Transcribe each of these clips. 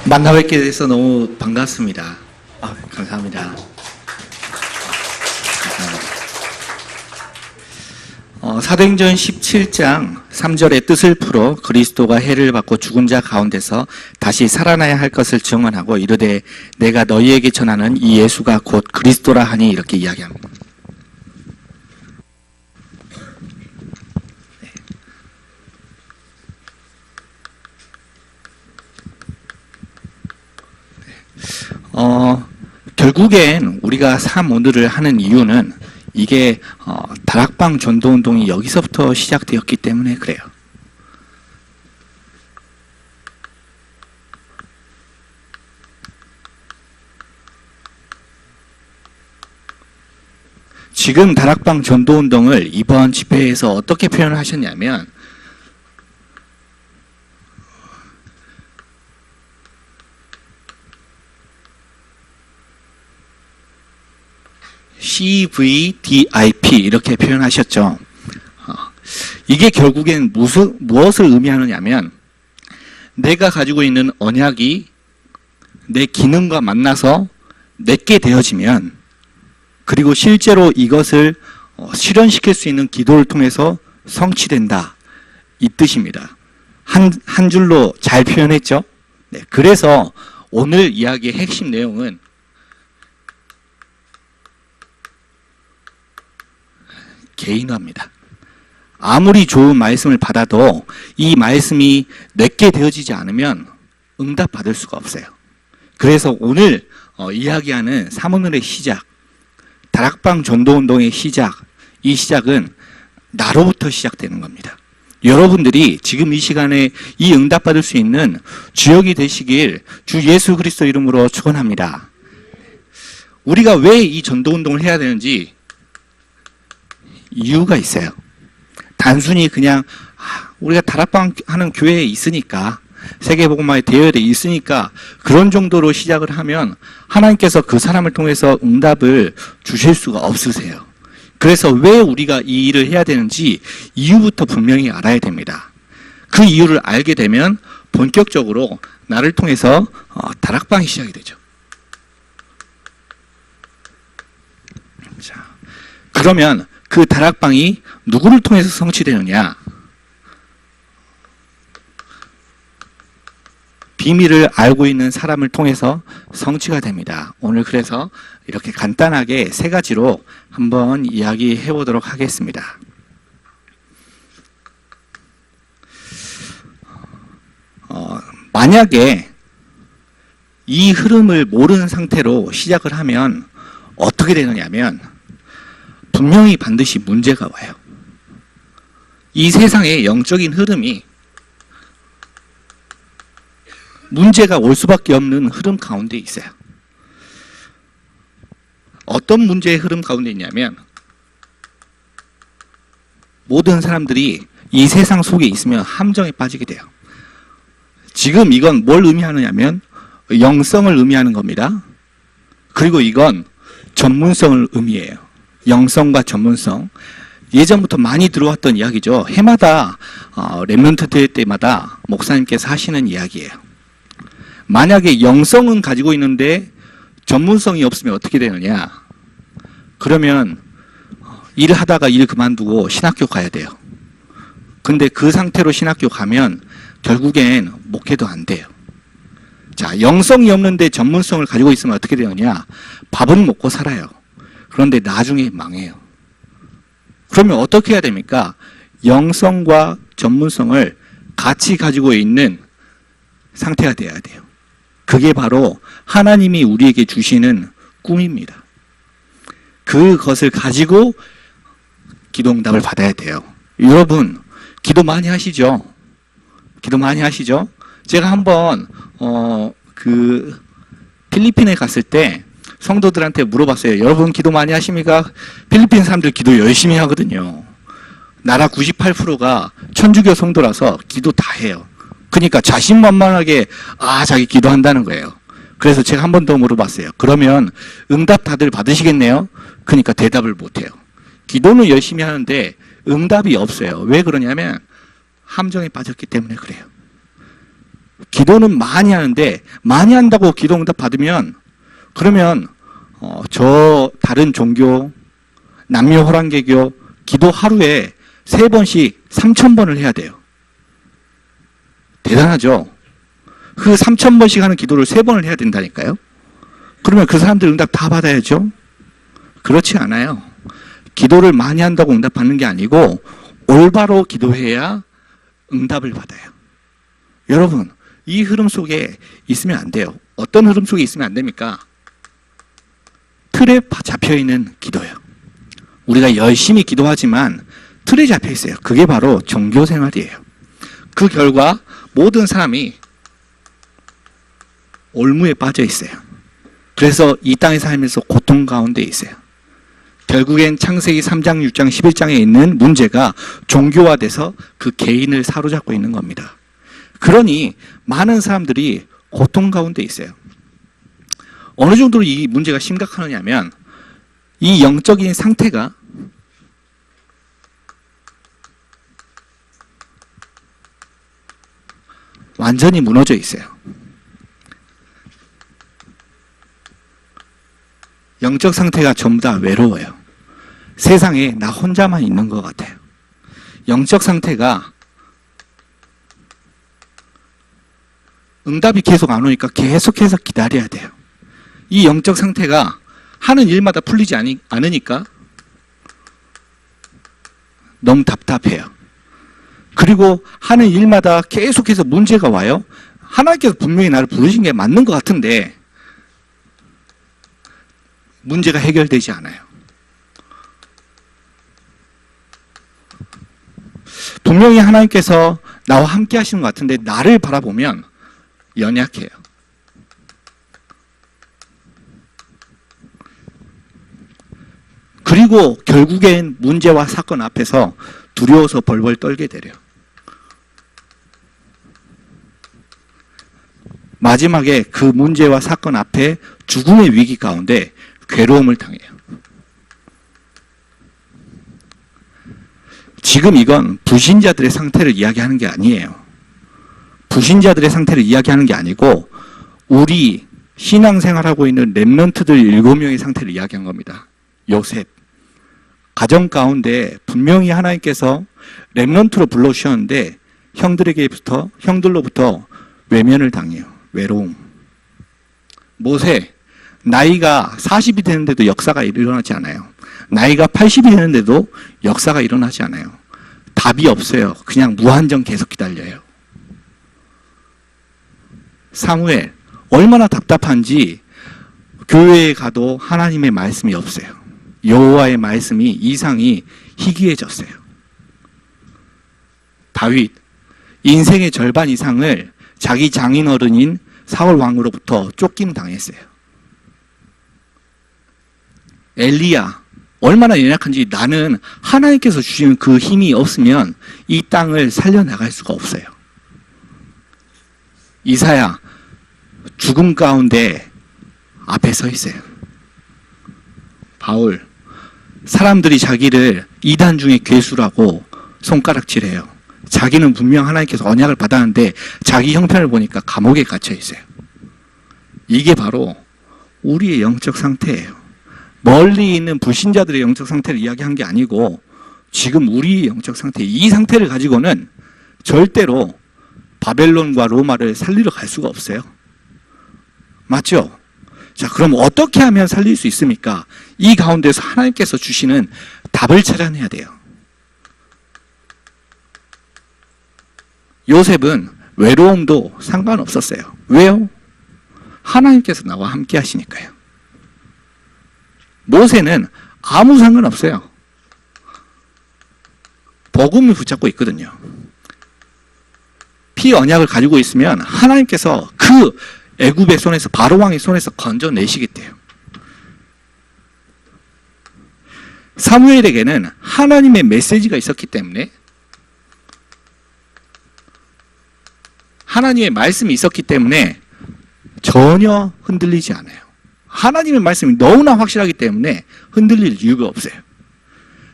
만나 뵙게 돼서 너무 반갑습니다. 감사합니다. 사도행전 17장 3절의 뜻을 풀어 그리스도가 해를 받고 죽은 자 가운데서 다시 살아나야 할 것을 증언하고 이르되 내가 너희에게 전하는 이 예수가 곧 그리스도라 하니 이렇게 이야기합니다. 결국엔 우리가 오늘을 하는 이유는 이게 다락방 전도운동이 여기서부터 시작되었기 때문에 그래요. 지금 다락방 전도운동을 이번 집회에서 어떻게 표현을 하셨냐면 CVDIP 이렇게 표현하셨죠. 이게 결국엔 무엇을 의미하느냐면 내가 가지고 있는 언약이 내 기능과 만나서 내게 되어지면 그리고 실제로 이것을 실현시킬 수 있는 기도를 통해서 성취된다. 이 뜻입니다. 한 줄로 잘 표현했죠. 네, 그래서 오늘 이야기의 핵심 내용은 개인화입니다. 아무리 좋은 말씀을 받아도 이 말씀이 내게 되어지지 않으면 응답받을 수가 없어요. 그래서 오늘 이야기하는 사모늘의 시작, 다락방 전도운동의 시작, 이 시작은 나로부터 시작되는 겁니다. 여러분들이 지금 이 시간에 이 응답받을 수 있는 주역이 되시길 주 예수 그리스도 이름으로 축원합니다. 우리가 왜 이 전도운동을 해야 되는지 이유가 있어요. 단순히 그냥 우리가 다락방 하는 교회에 있으니까 세계복음화의 대여에 있으니까 그런 정도로 시작을 하면 하나님께서 그 사람을 통해서 응답을 주실 수가 없으세요. 그래서 왜 우리가 이 일을 해야 되는지 이유부터 분명히 알아야 됩니다. 그 이유를 알게 되면 본격적으로 나를 통해서 다락방이 시작이 되죠. 자, 그러면 그 다락방이 누구를 통해서 성취되느냐? 비밀을 알고 있는 사람을 통해서 성취가 됩니다. 오늘 그래서 이렇게 간단하게 세 가지로 한번 이야기해 보도록 하겠습니다. 만약에 이 흐름을 모르는 상태로 시작을 하면 어떻게 되느냐면 분명히 반드시 문제가 와요. 이 세상의 영적인 흐름이 문제가 올 수밖에 없는 흐름 가운데 있어요. 어떤 문제의 흐름 가운데 있냐면 모든 사람들이 이 세상 속에 있으면 함정에 빠지게 돼요. 지금 이건 뭘 의미하느냐면 영성을 의미하는 겁니다. 그리고 이건 전문성을 의미해요. 영성과 전문성. 예전부터 많이 들어왔던 이야기죠. 해마다 렘넌트 대회 때마다 목사님께서 하시는 이야기예요. 만약에 영성은 가지고 있는데 전문성이 없으면 어떻게 되느냐? 그러면 일을 하다가 일 그만두고 신학교 가야 돼요. 근데 그 상태로 신학교 가면 결국엔 목회도 안 돼요. 자, 영성이 없는데 전문성을 가지고 있으면 어떻게 되느냐? 밥은 먹고 살아요. 그런데 나중에 망해요. 그러면 어떻게 해야 됩니까? 영성과 전문성을 같이 가지고 있는 상태가 돼야 돼요. 그게 바로 하나님이 우리에게 주시는 꿈입니다. 그것을 가지고 기도 응답을 받아야 돼요. 여러분, 기도 많이 하시죠? 기도 많이 하시죠? 제가 한번 필리핀에 갔을 때 성도들한테 물어봤어요. 여러분 기도 많이 하십니까? 필리핀 사람들 기도 열심히 하거든요. 나라 98%가 천주교 성도라서 기도 다 해요. 그러니까 자신만만하게 자기 기도한다는 거예요. 그래서 제가 한 번 더 물어봤어요. 그러면 응답 다들 받으시겠네요? 그러니까 대답을 못해요. 기도는 열심히 하는데 응답이 없어요. 왜 그러냐면 함정에 빠졌기 때문에 그래요. 기도는 많이 하는데 많이 한다고 기도 응답 받으면 그러면 저 다른 종교, 남녀 호랑개교 기도 하루에 3번씩 3,000번을 해야 돼요. 대단하죠? 그 3,000번씩 하는 기도를 3번을 해야 된다니까요. 그러면 그 사람들 응답 다 받아야죠? 그렇지 않아요. 기도를 많이 한다고 응답 받는 게 아니고 올바로 기도해야 응답을 받아요. 여러분, 이 흐름 속에 있으면 안 돼요. 어떤 흐름 속에 있으면 안 됩니까? 틀에 잡혀있는 기도예요. 우리가 열심히 기도하지만 틀에 잡혀있어요. 그게 바로 종교생활이에요. 그 결과 모든 사람이 올무에 빠져 있어요. 그래서 이 땅에 살면서 고통 가운데 있어요. 결국엔 창세기 3장, 6장, 11장에 있는 문제가 종교화돼서 그 개인을 사로잡고 있는 겁니다. 그러니 많은 사람들이 고통 가운데 있어요. 어느 정도로 이 문제가 심각하냐면 이 영적인 상태가 완전히 무너져 있어요. 영적 상태가 전부 다 외로워요. 세상에 나 혼자만 있는 것 같아요. 영적 상태가 응답이 계속 안 오니까 계속해서 기다려야 돼요. 이 영적 상태가 하는 일마다 풀리지 않으니까 너무 답답해요. 그리고 하는 일마다 계속해서 문제가 와요. 하나님께서 분명히 나를 부르신 게 맞는 것 같은데 문제가 해결되지 않아요. 분명히 하나님께서 나와 함께 하시는 것 같은데 나를 바라보면 연약해요. 그리고 결국엔 문제와 사건 앞에서 두려워서 벌벌 떨게 되려. 마지막에 그 문제와 사건 앞에 죽음의 위기 가운데 괴로움을 당해요. 지금 이건 불신자들의 상태를 이야기하는 게 아니에요. 불신자들의 상태를 이야기하는 게 아니고 우리 신앙생활하고 있는 렘넌트들 7명의 상태를 이야기한 겁니다. 요셉. 가정 가운데 분명히 하나님께서 렘넌트로 불러주셨는데 형들로부터 외면을 당해요. 외로움. 모세. 나이가 40이 되는데도 역사가 일어나지 않아요. 나이가 80이 되는데도 역사가 일어나지 않아요. 답이 없어요. 그냥 무한정 계속 기다려요. 사무엘. 얼마나 답답한지 교회에 가도 하나님의 말씀이 없어요. 여호와의 말씀이 이상이 희귀해졌어요. 다윗. 인생의 절반 이상을 자기 장인어른인 사울 왕으로부터 쫓김 당했어요. 엘리야. 얼마나 연약한지 나는 하나님께서 주시는 그 힘이 없으면 이 땅을 살려나갈 수가 없어요. 이사야. 죽음 가운데 앞에 서 있어요. 바울. 사람들이 자기를 이단 중에 괴수라고 손가락질해요. 자기는 분명 하나님께서 언약을 받았는데 자기 형편을 보니까 감옥에 갇혀 있어요. 이게 바로 우리의 영적 상태예요. 멀리 있는 불신자들의 영적 상태를 이야기한 게 아니고 지금 우리의 영적 상태, 이 상태를 가지고는 절대로 바벨론과 로마를 살리러 갈 수가 없어요. 맞죠? 자, 그럼 어떻게 하면 살릴 수 있습니까? 이 가운데서 하나님께서 주시는 답을 찾아내야 돼요. 요셉은 외로움도 상관없었어요. 왜요? 하나님께서 나와 함께 하시니까요. 모세는 아무 상관없어요. 복음을 붙잡고 있거든요. 피 언약을 가지고 있으면 하나님께서 그 애굽의 손에서 바로왕의 손에서 건져내시겠대요. 사무엘에게는 하나님의 메시지가 있었기 때문에 하나님의 말씀이 있었기 때문에 전혀 흔들리지 않아요. 하나님의 말씀이 너무나 확실하기 때문에 흔들릴 이유가 없어요.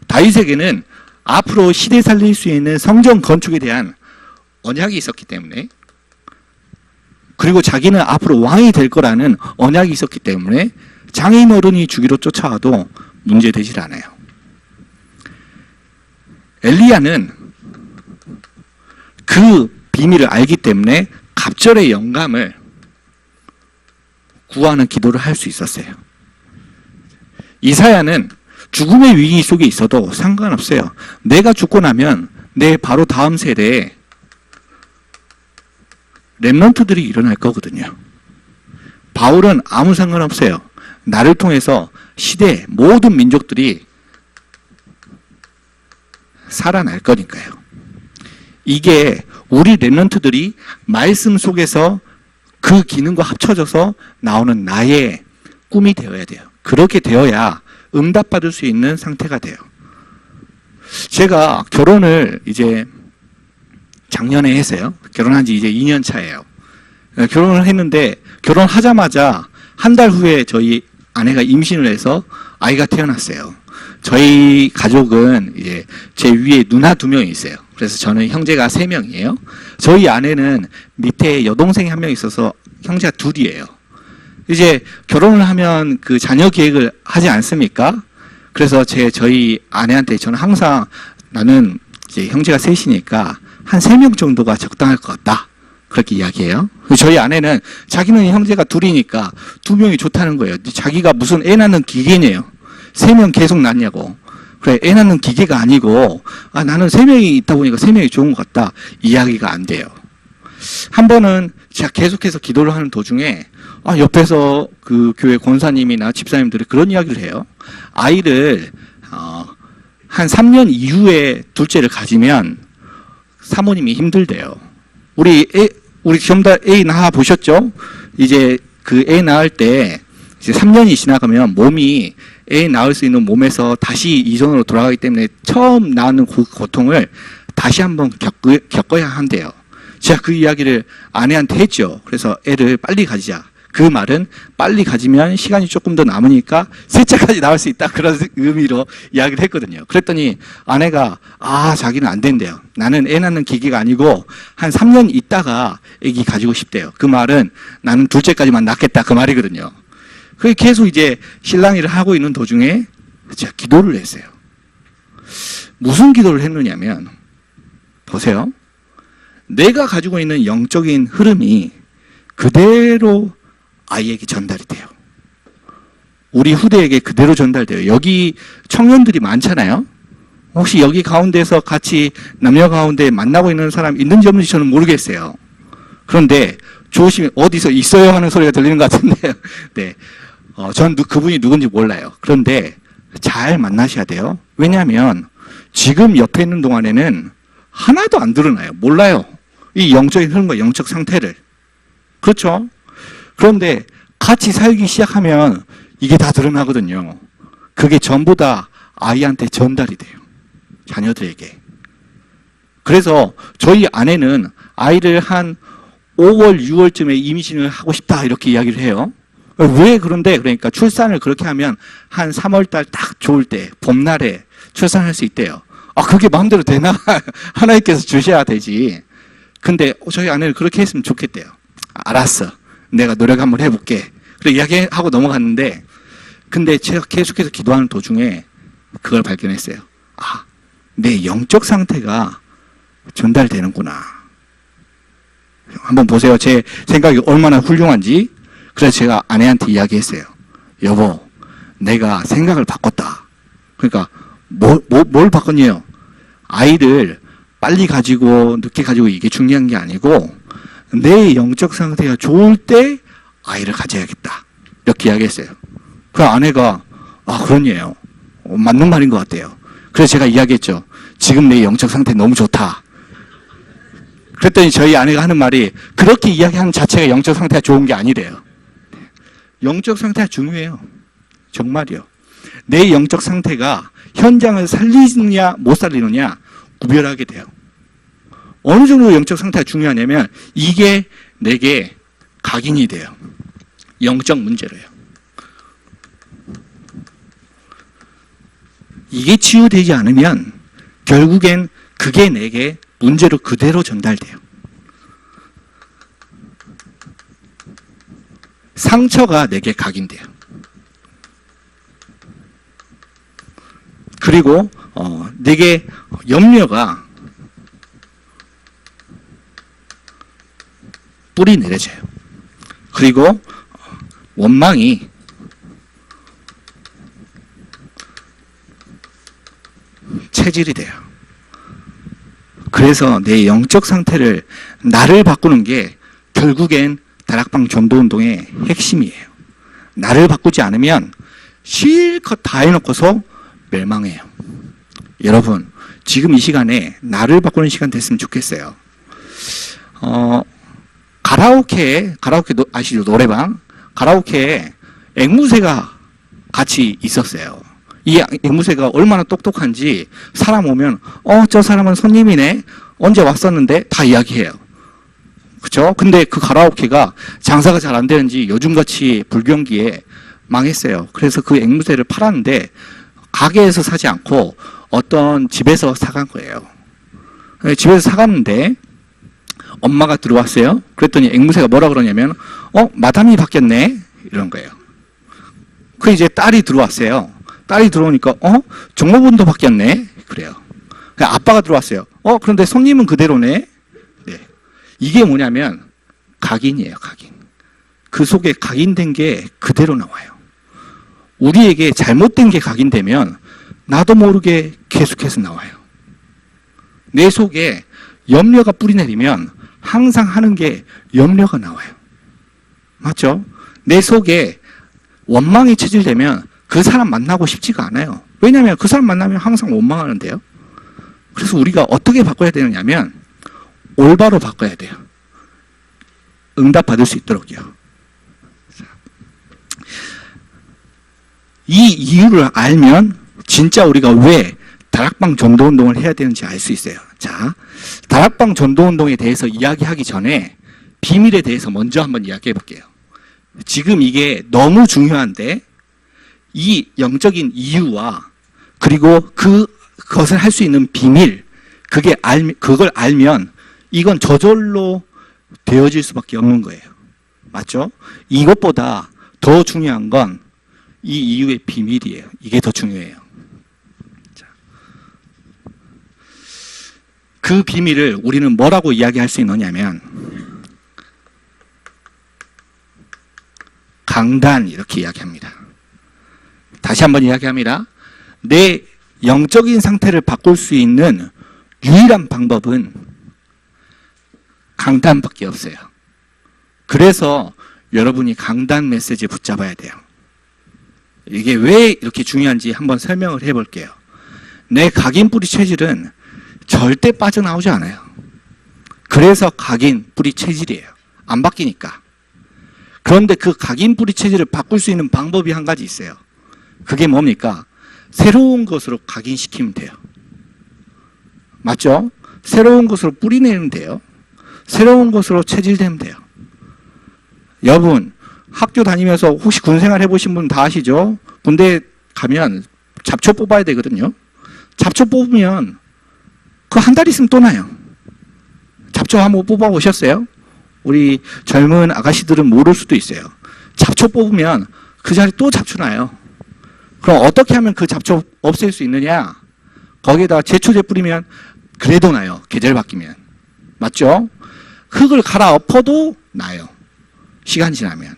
다윗에게는 앞으로 시대 살릴 수 있는 성전 건축에 대한 언약이 있었기 때문에 그리고 자기는 앞으로 왕이 될 거라는 언약이 있었기 때문에 장애인 어른이 주기로 쫓아와도 문제되질 않아요. 엘리야는 그 비밀을 알기 때문에 갑절의 영감을 구하는 기도를 할 수 있었어요. 이사야는 죽음의 위기 속에 있어도 상관없어요. 내가 죽고 나면 내 바로 다음 세대에 렘넌트들이 일어날 거거든요. 바울은 아무 상관없어요. 나를 통해서 시대 모든 민족들이 살아날 거니까요. 이게 우리 렘넌트들이 말씀 속에서 그 기능과 합쳐져서 나오는 나의 꿈이 되어야 돼요. 그렇게 되어야 응답받을 수 있는 상태가 돼요. 제가 결혼을 이제 작년에 했어요. 결혼한 지 이제 2년 차예요. 결혼을 했는데 결혼하자마자 한 달 후에 저희 아내가 임신을 해서 아이가 태어났어요. 저희 가족은 이제 제 위에 누나 2명이 있어요. 그래서 저는 형제가 3명이에요. 저희 아내는 밑에 여동생이 1명 있어서 형제가 2이에요. 이제 결혼을 하면 그 자녀 계획을 하지 않습니까? 그래서 저희 아내한테 저는 항상 나는 이제 형제가 3이니까 한 3명 정도가 적당할 것 같다. 그렇게 이야기해요. 저희 아내는 자기는 형제가 2이니까 2명이 좋다는 거예요. 자기가 무슨 애 낳는 기계네요. 3명 계속 낳냐고. 그래, 애 낳는 기계가 아니고, 나는 3명이 있다 보니까 3명이 좋은 것 같다. 이야기가 안 돼요. 한 번은 제가 계속해서 기도를 하는 도중에, 옆에서 그 교회 권사님이나 집사님들이 그런 이야기를 해요. 아이를, 한 3년 이후에 둘째를 가지면 사모님이 힘들대요. 우리 전부 다 애 낳아 보셨죠? 이제 그 애 낳을 때, 이제 3년이 지나가면 몸이 애 낳을 수 있는 몸에서 다시 이전으로 돌아가기 때문에 처음 낳는 그 고통을 다시 한번 겪어야 한대요. 제가 그 이야기를 아내한테 했죠. 그래서 애를 빨리 가지자. 그 말은 빨리 가지면 시간이 조금 더 남으니까 셋째까지 나올 수 있다. 그런 의미로 이야기를 했거든요. 그랬더니 아내가 자기는 안 된대요. 나는 애 낳는 기계가 아니고 한 3년 있다가 애기 가지고 싶대요. 그 말은 나는 둘째까지만 낳겠다. 그 말이거든요. 그게 계속 이제 신랑이를 하고 있는 도중에 제가 기도를 했어요. 무슨 기도를 했느냐면, 보세요. 내가 가지고 있는 영적인 흐름이 그대로 아이에게 전달이 돼요. 우리 후대에게 그대로 전달돼요. 여기 청년들이 많잖아요. 혹시 여기 가운데서 같이 남녀 가운데 만나고 있는 사람 있는지 없는지 저는 모르겠어요. 그런데 조심히 어디서 있어요 하는 소리가 들리는 것 같은데요. 네. 전 그분이 누군지 몰라요. 그런데 잘 만나셔야 돼요. 왜냐하면 지금 옆에 있는 동안에는 하나도 안 드러나요. 몰라요. 이 영적인 흐름과 영적 상태를. 그렇죠? 그런데 같이 살기 시작하면 이게 다 드러나거든요. 그게 전부 다 아이한테 전달이 돼요. 자녀들에게. 그래서 저희 아내는 아이를 한 5월, 6월쯤에 임신을 하고 싶다 이렇게 이야기를 해요. 왜 그런데? 그러니까 출산을 그렇게 하면 한 3월달 딱 좋을 때, 봄날에 출산할 수 있대요. 그게 마음대로 되나? 하나님께서 주셔야 되지. 근데 저희 아내는 그렇게 했으면 좋겠대요. 알았어. 내가 노력 한번 해볼게. 그래 이야기하고 넘어갔는데, 근데 제가 계속해서 기도하는 도중에 그걸 발견했어요. 내 영적 상태가 전달되는구나. 한번 보세요. 제 생각이 얼마나 훌륭한지. 그래서 제가 아내한테 이야기했어요. 여보, 내가 생각을 바꿨다. 그러니까 뭘 바꿨냐요? 아이를 빨리 가지고 늦게 가지고 이게 중요한 게 아니고 내 영적 상태가 좋을 때 아이를 가져야겠다. 이렇게 이야기했어요. 그 아내가 그러네요. 맞는 말인 것 같아요. 그래서 제가 이야기했죠. 지금 내 영적 상태 너무 좋다. 그랬더니 저희 아내가 하는 말이 그렇게 이야기하는 자체가 영적 상태가 좋은 게 아니래요. 영적 상태가 중요해요. 정말이요. 내 영적 상태가 현장을 살리느냐 못 살리느냐 구별하게 돼요. 어느 정도 영적 상태가 중요하냐면 이게 내게 각인이 돼요. 영적 문제로요. 이게 치유되지 않으면 결국엔 그게 내게 문제로 그대로 전달돼요. 상처가 내게 각인돼요. 그리고 내게 염려가 뿌리 내려져요. 그리고 원망이 체질이 돼요. 그래서 내 영적 상태를, 나를 바꾸는 게 결국엔 다락방 전도운동의 핵심이에요. 나를 바꾸지 않으면 실컷 다 해놓고서 멸망해요. 여러분, 지금 이 시간에 나를 바꾸는 시간 됐으면 좋겠어요. 가라오케 아시죠? 노래방. 가라오케에 앵무새가 같이 있었어요. 이 앵무새가 얼마나 똑똑한지 사람 오면 저 사람은 손님이네. 언제 왔었는데 다 이야기해요. 그렇죠? 근데 그 가라오케가 장사가 잘 안 되는지 요즘같이 불경기에 망했어요. 그래서 그 앵무새를 팔았는데 가게에서 사지 않고 어떤 집에서 사간 거예요. 집에서 사갔는데 엄마가 들어왔어요. 그랬더니 앵무새가 뭐라 그러냐면 마담이 바뀌었네 이런 거예요. 그 이제 딸이 들어왔어요. 딸이 들어오니까 종업원도 바뀌었네 그래요. 아빠가 들어왔어요. 그런데 손님은 그대로네. 네. 이게 뭐냐면 각인이에요. 각인. 그 속에 각인된 게 그대로 나와요. 우리에게 잘못된 게 각인되면 나도 모르게 계속해서 나와요. 내 속에 염려가 뿌리내리면 항상 하는 게 염려가 나와요. 맞죠? 내 속에 원망이 체질되면 그 사람 만나고 싶지가 않아요. 왜냐하면 그 사람 만나면 항상 원망하는데요. 그래서 우리가 어떻게 바꿔야 되느냐면 올바로 바꿔야 돼요. 응답받을 수 있도록요. 이 이유를 알면 진짜 우리가 왜 다락방 전도운동을 해야 되는지 알 수 있어요. 자, 다락방 전도운동에 대해서 이야기하기 전에 비밀에 대해서 먼저 한번 이야기해 볼게요. 지금 이게 너무 중요한데 이 영적인 이유와 그리고 그것을 할 수 있는 비밀, 그걸 알면 이건 저절로 되어질 수밖에 없는 거예요. 맞죠? 이것보다 더 중요한 건 이 이유의 비밀이에요. 이게 더 중요해요. 자, 그 비밀을 우리는 뭐라고 이야기할 수 있느냐면 강단 이렇게 이야기합니다. 다시 한번 이야기합니다. 내 영적인 상태를 바꿀 수 있는 유일한 방법은 강단밖에 없어요. 그래서 여러분이 강단 메시지 붙잡아야 돼요. 이게 왜 이렇게 중요한지 한번 설명을 해볼게요. 내 각인 뿌리 체질은 절대 빠져나오지 않아요. 그래서 각인 뿌리 체질이에요. 안 바뀌니까. 그런데 그 각인 뿌리 체질을 바꿀 수 있는 방법이 한 가지 있어요. 그게 뭡니까? 새로운 것으로 각인시키면 돼요. 맞죠? 새로운 것으로 뿌리내면 돼요. 새로운 것으로 체질되면 돼요. 여러분, 학교 다니면서 혹시 군생활 해보신 분 다 아시죠? 군대 가면 잡초 뽑아야 되거든요. 잡초 뽑으면 그 한 달 있으면 또 나요. 잡초 한번 뽑아보셨어요? 우리 젊은 아가씨들은 모를 수도 있어요. 잡초 뽑으면 그 자리에 또 잡초 나요. 그럼 어떻게 하면 그 잡초 없앨 수 있느냐? 거기에다가 제초제 뿌리면 그래도 나요. 계절 바뀌면. 맞죠? 흙을 갈아엎어도 나요. 시간 지나면.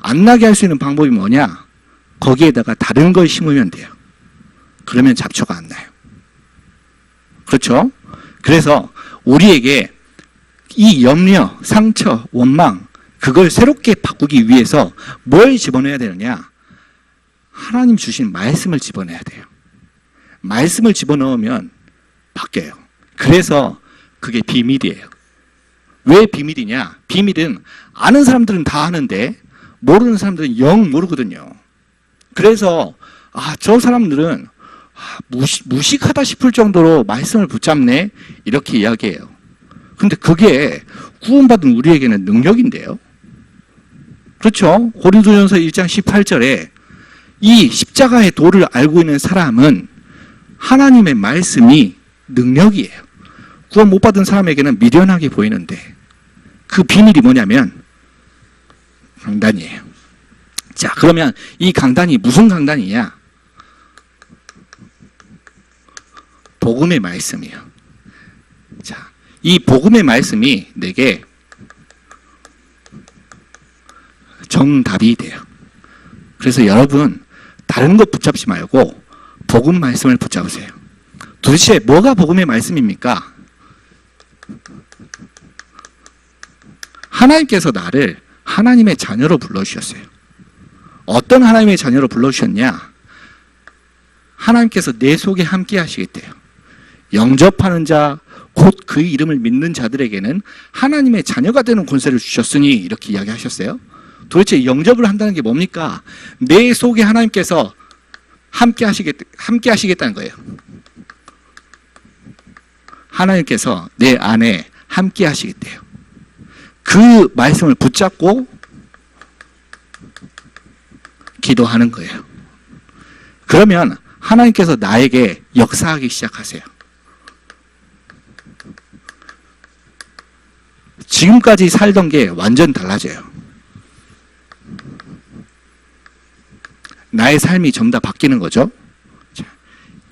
안 나게 할 수 있는 방법이 뭐냐? 거기에다가 다른 걸 심으면 돼요. 그러면 잡초가 안 나요. 그렇죠? 그래서 우리에게 이 염려, 상처, 원망, 그걸 새롭게 바꾸기 위해서 뭘 집어넣어야 되느냐? 하나님 주신 말씀을 집어넣어야 돼요. 말씀을 집어넣으면 바뀌어요. 그래서 그게 비밀이에요. 왜 비밀이냐? 비밀은 아는 사람들은 다 아는데 모르는 사람들은 영 모르거든요. 그래서 저 사람들은 무식하다 싶을 정도로 말씀을 붙잡네 이렇게 이야기해요. 근데 그게 구원받은 우리에게는 능력인데요. 그렇죠? 고린도전서 1장 18절에 이 십자가의 도를 알고 있는 사람은 하나님의 말씀이 능력이에요. 구원 못 받은 사람에게는 미련하게 보이는데 그 비밀이 뭐냐면 강단이에요. 자, 그러면 이 강단이 무슨 강단이냐? 복음의 말씀이에요. 자, 이 복음의 말씀이 내게 정답이 돼요. 그래서 여러분, 다른 것 붙잡지 말고 복음 말씀을 붙잡으세요. 도대체 뭐가 복음의 말씀입니까? 하나님께서 나를 하나님의 자녀로 불러주셨어요. 어떤 하나님의 자녀로 불러주셨냐? 하나님께서 내 속에 함께 하시겠대요. 영접하는 자, 곧 그 이름을 믿는 자들에게는 하나님의 자녀가 되는 권세를 주셨으니 이렇게 이야기하셨어요. 도대체 영접을 한다는 게 뭡니까? 내 속에 하나님께서 함께 하시겠다는 거예요. 하나님께서 내 안에 함께 하시겠대요. 그 말씀을 붙잡고 기도하는 거예요. 그러면 하나님께서 나에게 역사하기 시작하세요. 지금까지 살던 게 완전 달라져요. 나의 삶이 전부 다 바뀌는 거죠. 자,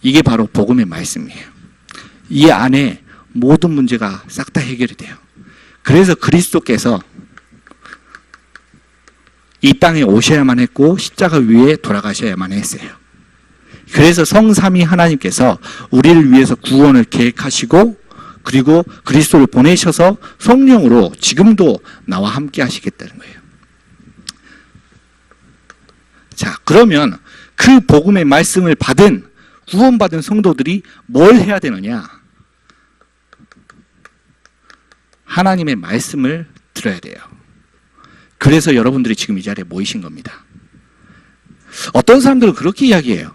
이게 바로 복음의 말씀이에요. 이 안에 모든 문제가 싹 다 해결이 돼요. 그래서 그리스도께서 이 땅에 오셔야만 했고 십자가 위에 돌아가셔야만 했어요. 그래서 성삼위 하나님께서 우리를 위해서 구원을 계획하시고 그리고 그리스도를 보내셔서 성령으로 지금도 나와 함께 하시겠다는 거예요. 자, 그러면 그 복음의 말씀을 받은 구원받은 성도들이 뭘 해야 되느냐? 하나님의 말씀을 들어야 돼요. 그래서 여러분들이 지금 이 자리에 모이신 겁니다. 어떤 사람들은 그렇게 이야기해요.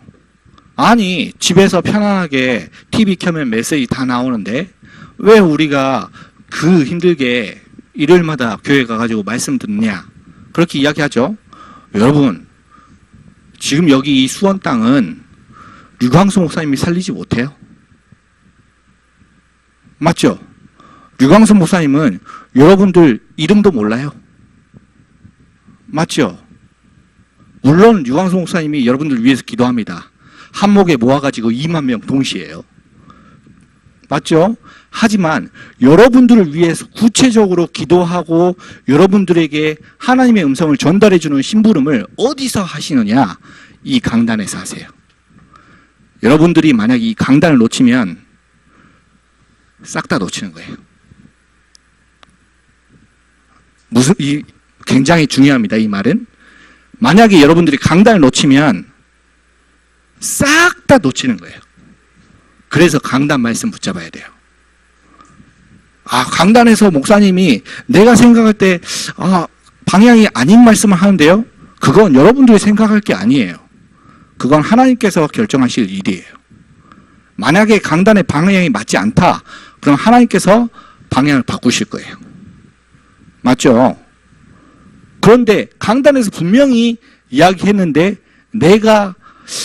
아니, 집에서 편안하게 TV 켜면 메시지 다 나오는데 왜 우리가 그 힘들게 일요일마다 교회 가가지고 말씀 듣느냐? 그렇게 이야기하죠. 여러분, 지금 여기 이 수원 땅은 류광수 목사님이 살리지 못해요. 맞죠? 류광수 목사님은 여러분들 이름도 몰라요. 맞죠? 물론 류광수 목사님이 여러분들 위해서 기도합니다. 한목에 모아가지고 2만 명 동시에요. 맞죠? 하지만 여러분들을 위해서 구체적으로 기도하고 여러분들에게 하나님의 음성을 전달해주는 심부름을 어디서 하시느냐? 이 강단에서 하세요. 여러분들이 만약 이 강단을 놓치면 싹 다 놓치는 거예요. 굉장히 중요합니다. 이 말은. 만약에 여러분들이 강단을 놓치면 싹 다 놓치는 거예요. 그래서 강단 말씀 붙잡아야 돼요. 아, 강단에서 목사님이 내가 생각할 때 방향이 아닌 말씀을 하는데요. 그건 여러분들이 생각할 게 아니에요. 그건 하나님께서 결정하실 일이에요. 만약에 강단의 방향이 맞지 않다, 그럼 하나님께서 방향을 바꾸실 거예요. 맞죠? 그런데 강단에서 분명히 이야기했는데 내가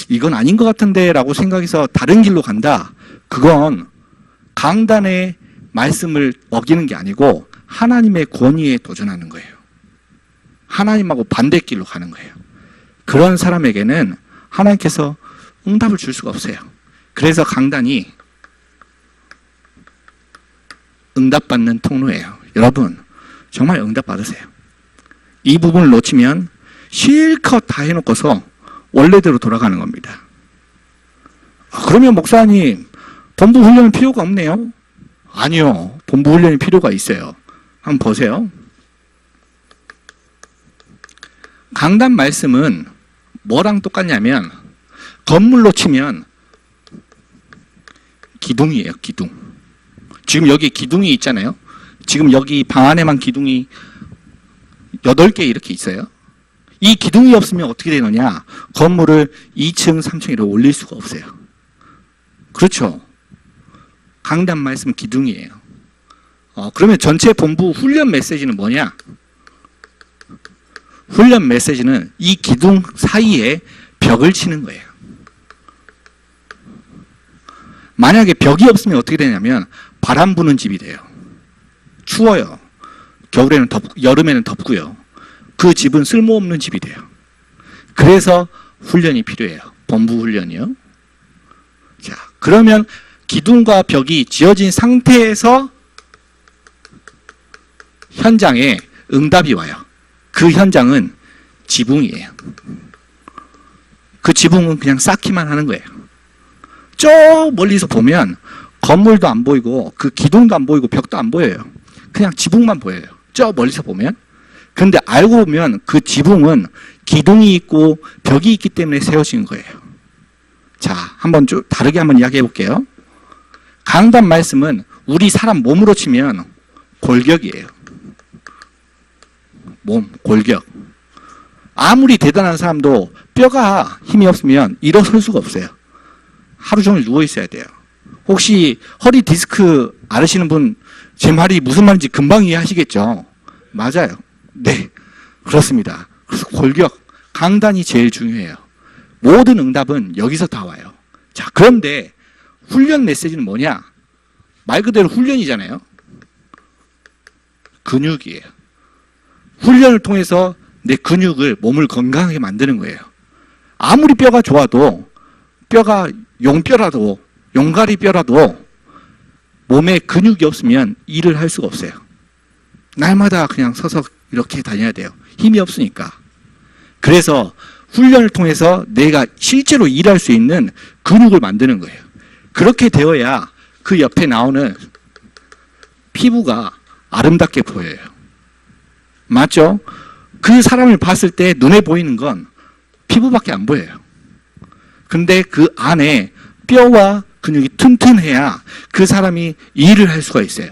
이건 아닌 것 같은데 라고 생각해서 다른 길로 간다. 그건 강단의 말씀을 어기는 게 아니고 하나님의 권위에 도전하는 거예요. 하나님하고 반대길로 가는 거예요. 그런 사람에게는 하나님께서 응답을 줄 수가 없어요. 그래서 강단이 응답받는 통로예요. 여러분, 정말 응답 받으세요. 이 부분을 놓치면 실컷 다 해놓고서 원래대로 돌아가는 겁니다. 그러면 목사님, 본부 훈련은 필요가 없네요? 아니요. 본부 훈련이 필요가 있어요. 한번 보세요. 강단 말씀은 뭐랑 똑같냐면 건물로 치면 기둥이에요. 기둥. 지금 여기 기둥이 있잖아요. 지금 여기 방 안에만 기둥이 8개 이렇게 있어요. 이 기둥이 없으면 어떻게 되느냐? 건물을 2층, 3층으로 올릴 수가 없어요. 그렇죠? 강단 말씀 기둥이에요. 그러면 전체 본부 훈련 메시지는 뭐냐? 훈련 메시지는 이 기둥 사이에 벽을 치는 거예요. 만약에 벽이 없으면 어떻게 되냐면 바람 부는 집이 돼요. 추워요. 겨울에는 여름에는 덥고요. 그 집은 쓸모없는 집이 돼요. 그래서 훈련이 필요해요. 본부 훈련이요. 자, 그러면 기둥과 벽이 지어진 상태에서 현장에 응답이 와요. 그 현장은 지붕이에요. 그 지붕은 그냥 쌓기만 하는 거예요. 저 멀리서 보면 건물도 안 보이고 그 기둥도 안 보이고 벽도 안 보여요. 그냥 지붕만 보여요. 저 멀리서 보면. 근데 알고 보면 그 지붕은 기둥이 있고 벽이 있기 때문에 세워진 거예요. 자, 한번 좀 다르게 한번 이야기해 볼게요. 강단 말씀은 우리 사람 몸으로 치면 골격이에요. 몸, 골격. 아무리 대단한 사람도 뼈가 힘이 없으면 일어설 수가 없어요. 하루 종일 누워 있어야 돼요. 혹시 허리 디스크 앓으시는 분 제 말이 무슨 말인지 금방 이해하시겠죠? 맞아요. 네, 그렇습니다. 그래서 골격, 강단이 제일 중요해요. 모든 응답은 여기서 다 와요. 자, 그런데 훈련 메시지는 뭐냐? 말 그대로 훈련이잖아요. 근육이에요. 훈련을 통해서 내 근육을, 몸을 건강하게 만드는 거예요. 아무리 뼈가 좋아도, 뼈가 용뼈라도, 용가리 뼈라도 몸에 근육이 없으면 일을 할 수가 없어요. 날마다 그냥 서서 이렇게 다녀야 돼요. 힘이 없으니까. 그래서 훈련을 통해서 내가 실제로 일할 수 있는 근육을 만드는 거예요. 그렇게 되어야 그 옆에 나오는 피부가 아름답게 보여요. 맞죠? 그 사람을 봤을 때 눈에 보이는 건 피부밖에 안 보여요. 근데 그 안에 뼈와 근육이 튼튼해야 그 사람이 일을 할 수가 있어요.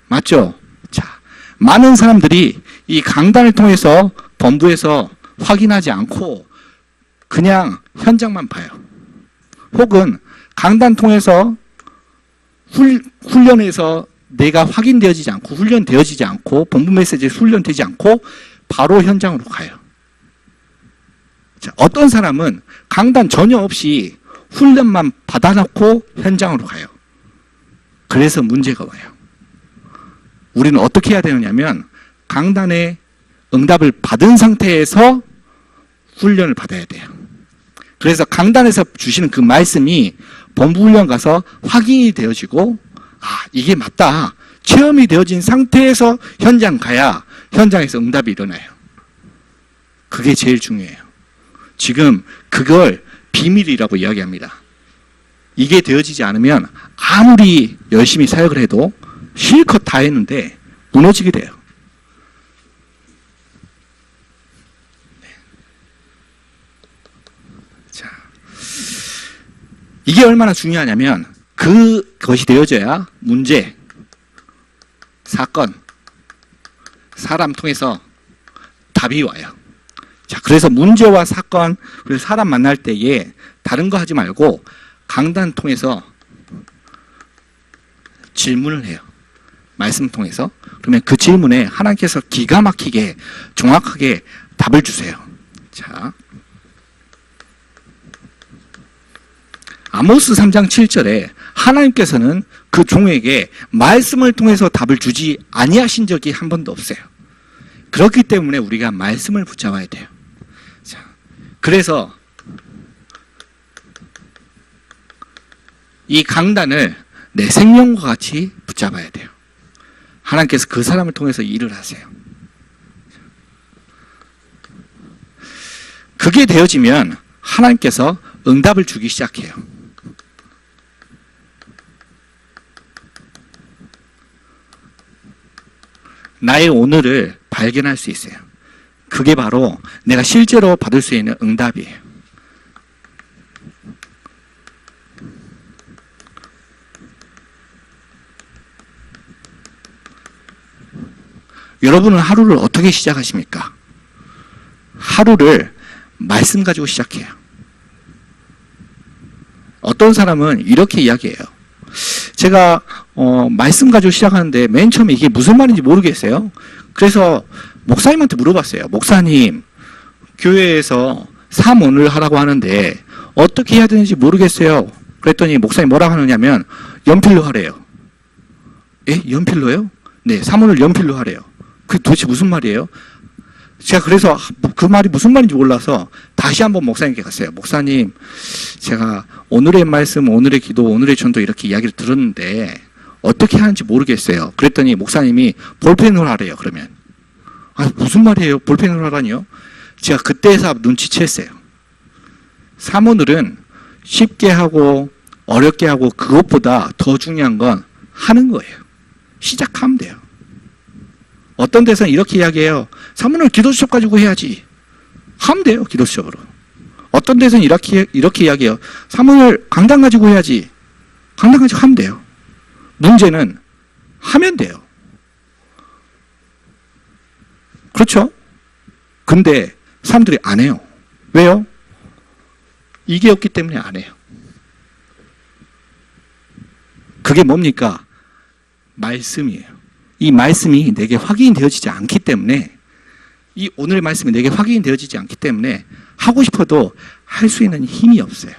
맞죠? 자, 많은 사람들이 이 강단을 통해서 본부에서 확인하지 않고 그냥 현장만 봐요. 혹은 강단 통해서 훈련에서 내가 확인되어지지 않고 훈련되어지지 않고 본부 메시지에 훈련되지 않고 바로 현장으로 가요. 자, 어떤 사람은 강단 전혀 없이 훈련만 받아놓고 현장으로 가요. 그래서 문제가 와요. 우리는 어떻게 해야 되느냐면 강단의 응답을 받은 상태에서 훈련을 받아야 돼요. 그래서 강단에서 주시는 그 말씀이 본부 훈련 가서 확인이 되어지고 아, 이게 맞다. 체험이 되어진 상태에서 현장 가야 현장에서 응답이 일어나요. 그게 제일 중요해요. 지금 그걸 비밀이라고 이야기합니다. 이게 되어지지 않으면 아무리 열심히 사역을 해도 실컷 다 했는데 무너지게 돼요. 자, 이게 얼마나 중요하냐면 그것이 되어져야 문제, 사건, 사람 통해서 답이 와요. 자, 그래서 문제와 사건, 그리고 사람 만날 때에 다른 거 하지 말고 강단 통해서 질문을 해요. 말씀 통해서. 그러면 그 질문에 하나님께서 기가 막히게 정확하게 답을 주세요. 자, 아모스 3장 7절에 하나님께서는 그 종에게 말씀을 통해서 답을 주지 아니하신 적이 한 번도 없어요. 그렇기 때문에 우리가 말씀을 붙잡아야 돼요. 자, 그래서 이 강단을 내 생명과 같이 붙잡아야 돼요. 하나님께서 그 사람을 통해서 일을 하세요. 그게 되어지면 하나님께서 응답을 주기 시작해요. 나의 오늘을 발견할 수 있어요. 그게 바로 내가 실제로 받을 수 있는 응답이에요. 여러분은 하루를 어떻게 시작하십니까? 하루를 말씀 가지고 시작해요. 어떤 사람은 이렇게 이야기해요. 제가 말씀 가지고 시작하는데 맨 처음에 이게 무슨 말인지 모르겠어요. 그래서 목사님한테 물어봤어요. 목사님, 교회에서 사모를 하라고 하는데 어떻게 해야 되는지 모르겠어요. 그랬더니 목사님 뭐라고 하느냐면 연필로 하래요. 예? 연필로요? 네, 사모를 연필로 하래요. 그게 도대체 무슨 말이에요? 제가 그래서 그 말이 무슨 말인지 몰라서 다시 한번 목사님께 갔어요. 목사님, 제가 오늘의 말씀, 오늘의 기도, 오늘의 전도 이렇게 이야기를 들었는데 어떻게 하는지 모르겠어요. 그랬더니 목사님이 볼펜으로 하래요. 그러면 무슨 말이에요? 볼펜으로 하라니요? 제가 그때서 눈치챘어요. 사모늘은 쉽게 하고 어렵게 하고 그것보다 더 중요한 건 하는 거예요. 시작하면 돼요. 어떤 데서는 이렇게 이야기해요. 사모늘 기도 수첩 가지고 해야지. 하면 돼요. 기도 수첩으로. 어떤 데서는 이렇게 이야기해요. 사모늘 강단 가지고 해야지. 강단 가지고 하면 돼요. 문제는 하면 돼요. 그렇죠? 근데 사람들이 안 해요. 왜요? 이게 없기 때문에 안 해요. 그게 뭡니까? 말씀이에요. 이 말씀이 내게 확인되어지지 않기 때문에, 이 오늘의 말씀이 내게 확인되어지지 않기 때문에 하고 싶어도 할 수 있는 힘이 없어요.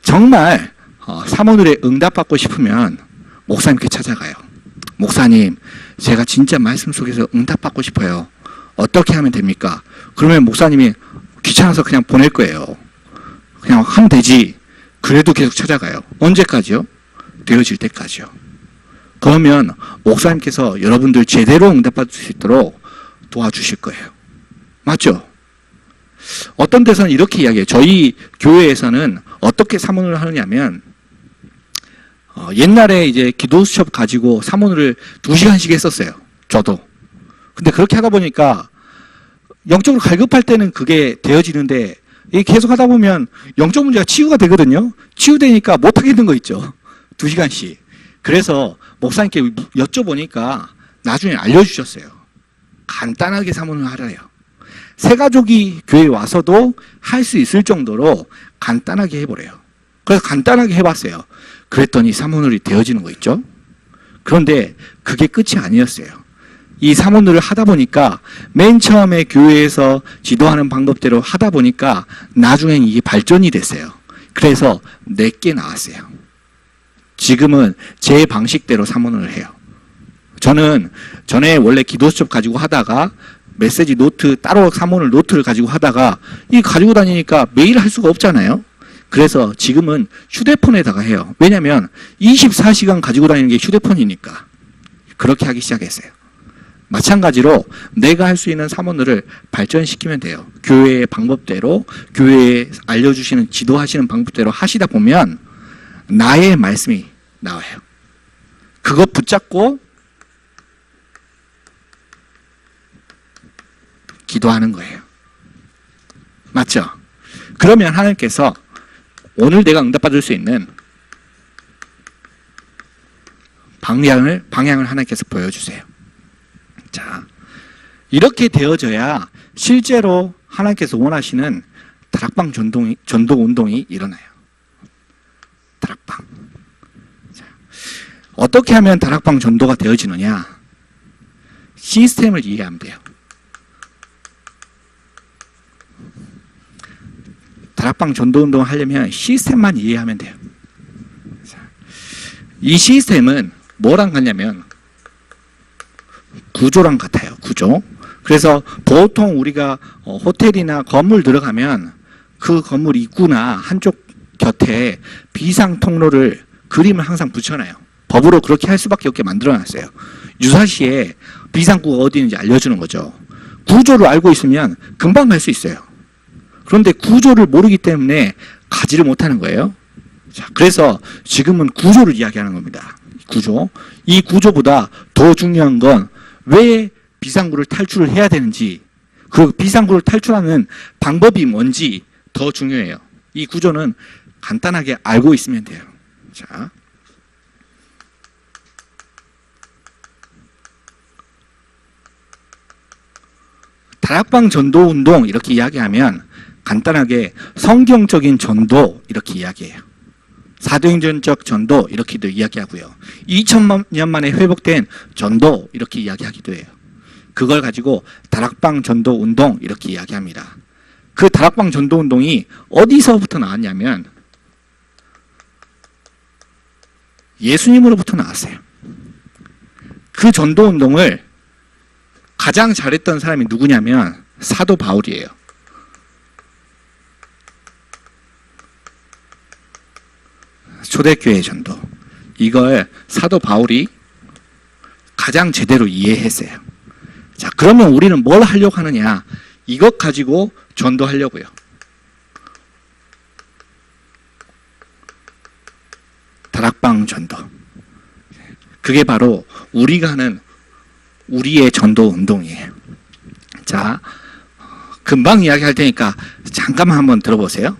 정말 사모늘에 응답받고 싶으면 목사님께 찾아가요. 목사님, 제가 진짜 말씀 속에서 응답받고 싶어요. 어떻게 하면 됩니까? 그러면 목사님이 귀찮아서 그냥 보낼 거예요. 그냥 하면 되지. 그래도 계속 찾아가요. 언제까지요? 되어질 때까지요. 그러면 목사님께서 여러분들 제대로 응답받을 수 있도록 도와주실 거예요. 맞죠? 어떤 데서는 이렇게 이야기해요. 저희 교회에서는 어떻게 사모를 하느냐면, 옛날에 이제 기도 수첩 가지고 사모를 2시간씩 했었어요. 저도. 근데 그렇게 하다 보니까 영적으로 갈급할 때는 그게 되어지는데, 이게 계속 하다 보면 영적 문제가 치유가 되거든요. 치유되니까 못 하겠는 거 있죠. 2시간씩. 그래서 목사님께 여쭤보니까 나중에 알려주셨어요. 간단하게 사모를 하래요. 새 가족이 교회에 와서도 할 수 있을 정도로 간단하게 해보래요. 그래서 간단하게 해봤어요. 그랬더니 사모늘이 되어지는 거 있죠. 그런데 그게 끝이 아니었어요. 이 사모늘을 하다 보니까 맨 처음에 교회에서 지도하는 방법대로 하다 보니까 나중엔 이게 발전이 됐어요. 그래서 4개 나왔어요. 지금은 제 방식대로 사모를 해요. 저는 전에 원래 기도 수첩 가지고 하다가 메시지 노트, 따로 사모를 노트를 가지고 하다가 이 가지고 다니니까 매일 할 수가 없잖아요. 그래서 지금은 휴대폰에다가 해요. 왜냐면 24시간 가지고 다니는 게 휴대폰이니까. 그렇게 하기 시작했어요. 마찬가지로 내가 할 수 있는 사모늘을 발전시키면 돼요. 교회의 방법대로, 교회에 알려주시는 지도하시는 방법대로 하시다 보면 나의 말씀이 나와요. 그거 붙잡고 기도하는 거예요. 맞죠? 그러면 하나님께서 오늘 내가 응답받을 수 있는 방향을 하나님께서 보여주세요. 자, 이렇게 되어져야 실제로 하나님께서 원하시는 다락방 전도 운동이 일어나요. 다락방. 자, 어떻게 하면 다락방 전도가 되어지느냐? 시스템을 이해하면 돼요. 다락방 전도 운동을 하려면 시스템만 이해하면 돼요. 자, 이 시스템은 뭐랑 같냐면 구조랑 같아요. 구조. 그래서 보통 우리가 호텔이나 건물 들어가면 그 건물 입구나 한쪽 곁에 비상 통로를 그림을 항상 붙여놔요. 법으로 그렇게 할 수밖에 없게 만들어놨어요. 유사시에 비상구가 어디 있는지 알려주는 거죠. 구조를 알고 있으면 금방 갈 수 있어요. 그런데 구조를 모르기 때문에 가지를 못하는 거예요. 자, 그래서 지금은 구조를 이야기하는 겁니다. 구조. 이 구조보다 더 중요한 건 왜 비상구를 탈출을 해야 되는지, 그 비상구를 탈출하는 방법이 뭔지 더 중요해요. 이 구조는 간단하게 알고 있으면 돼요. 자, 다락방 전도 운동 이렇게 이야기하면 간단하게 성경적인 전도 이렇게 이야기해요. 사도행전적 전도 이렇게도 이야기하고요. 2000년 만에 회복된 전도 이렇게 이야기하기도 해요. 그걸 가지고 다락방 전도 운동 이렇게 이야기합니다. 그 다락방 전도 운동이 어디서부터 나왔냐면 예수님으로부터 나왔어요. 그 전도 운동을 가장 잘했던 사람이 누구냐면 사도 바울이에요. 초대교회 전도. 이걸 사도 바울이 가장 제대로 이해했어요. 자, 그러면 우리는 뭘 하려고 하느냐? 이것 가지고 전도하려고요. 다락방 전도. 그게 바로 우리가 하는 우리의 전도 운동이에요. 자, 금방 이야기할 테니까 잠깐만 한번 들어보세요.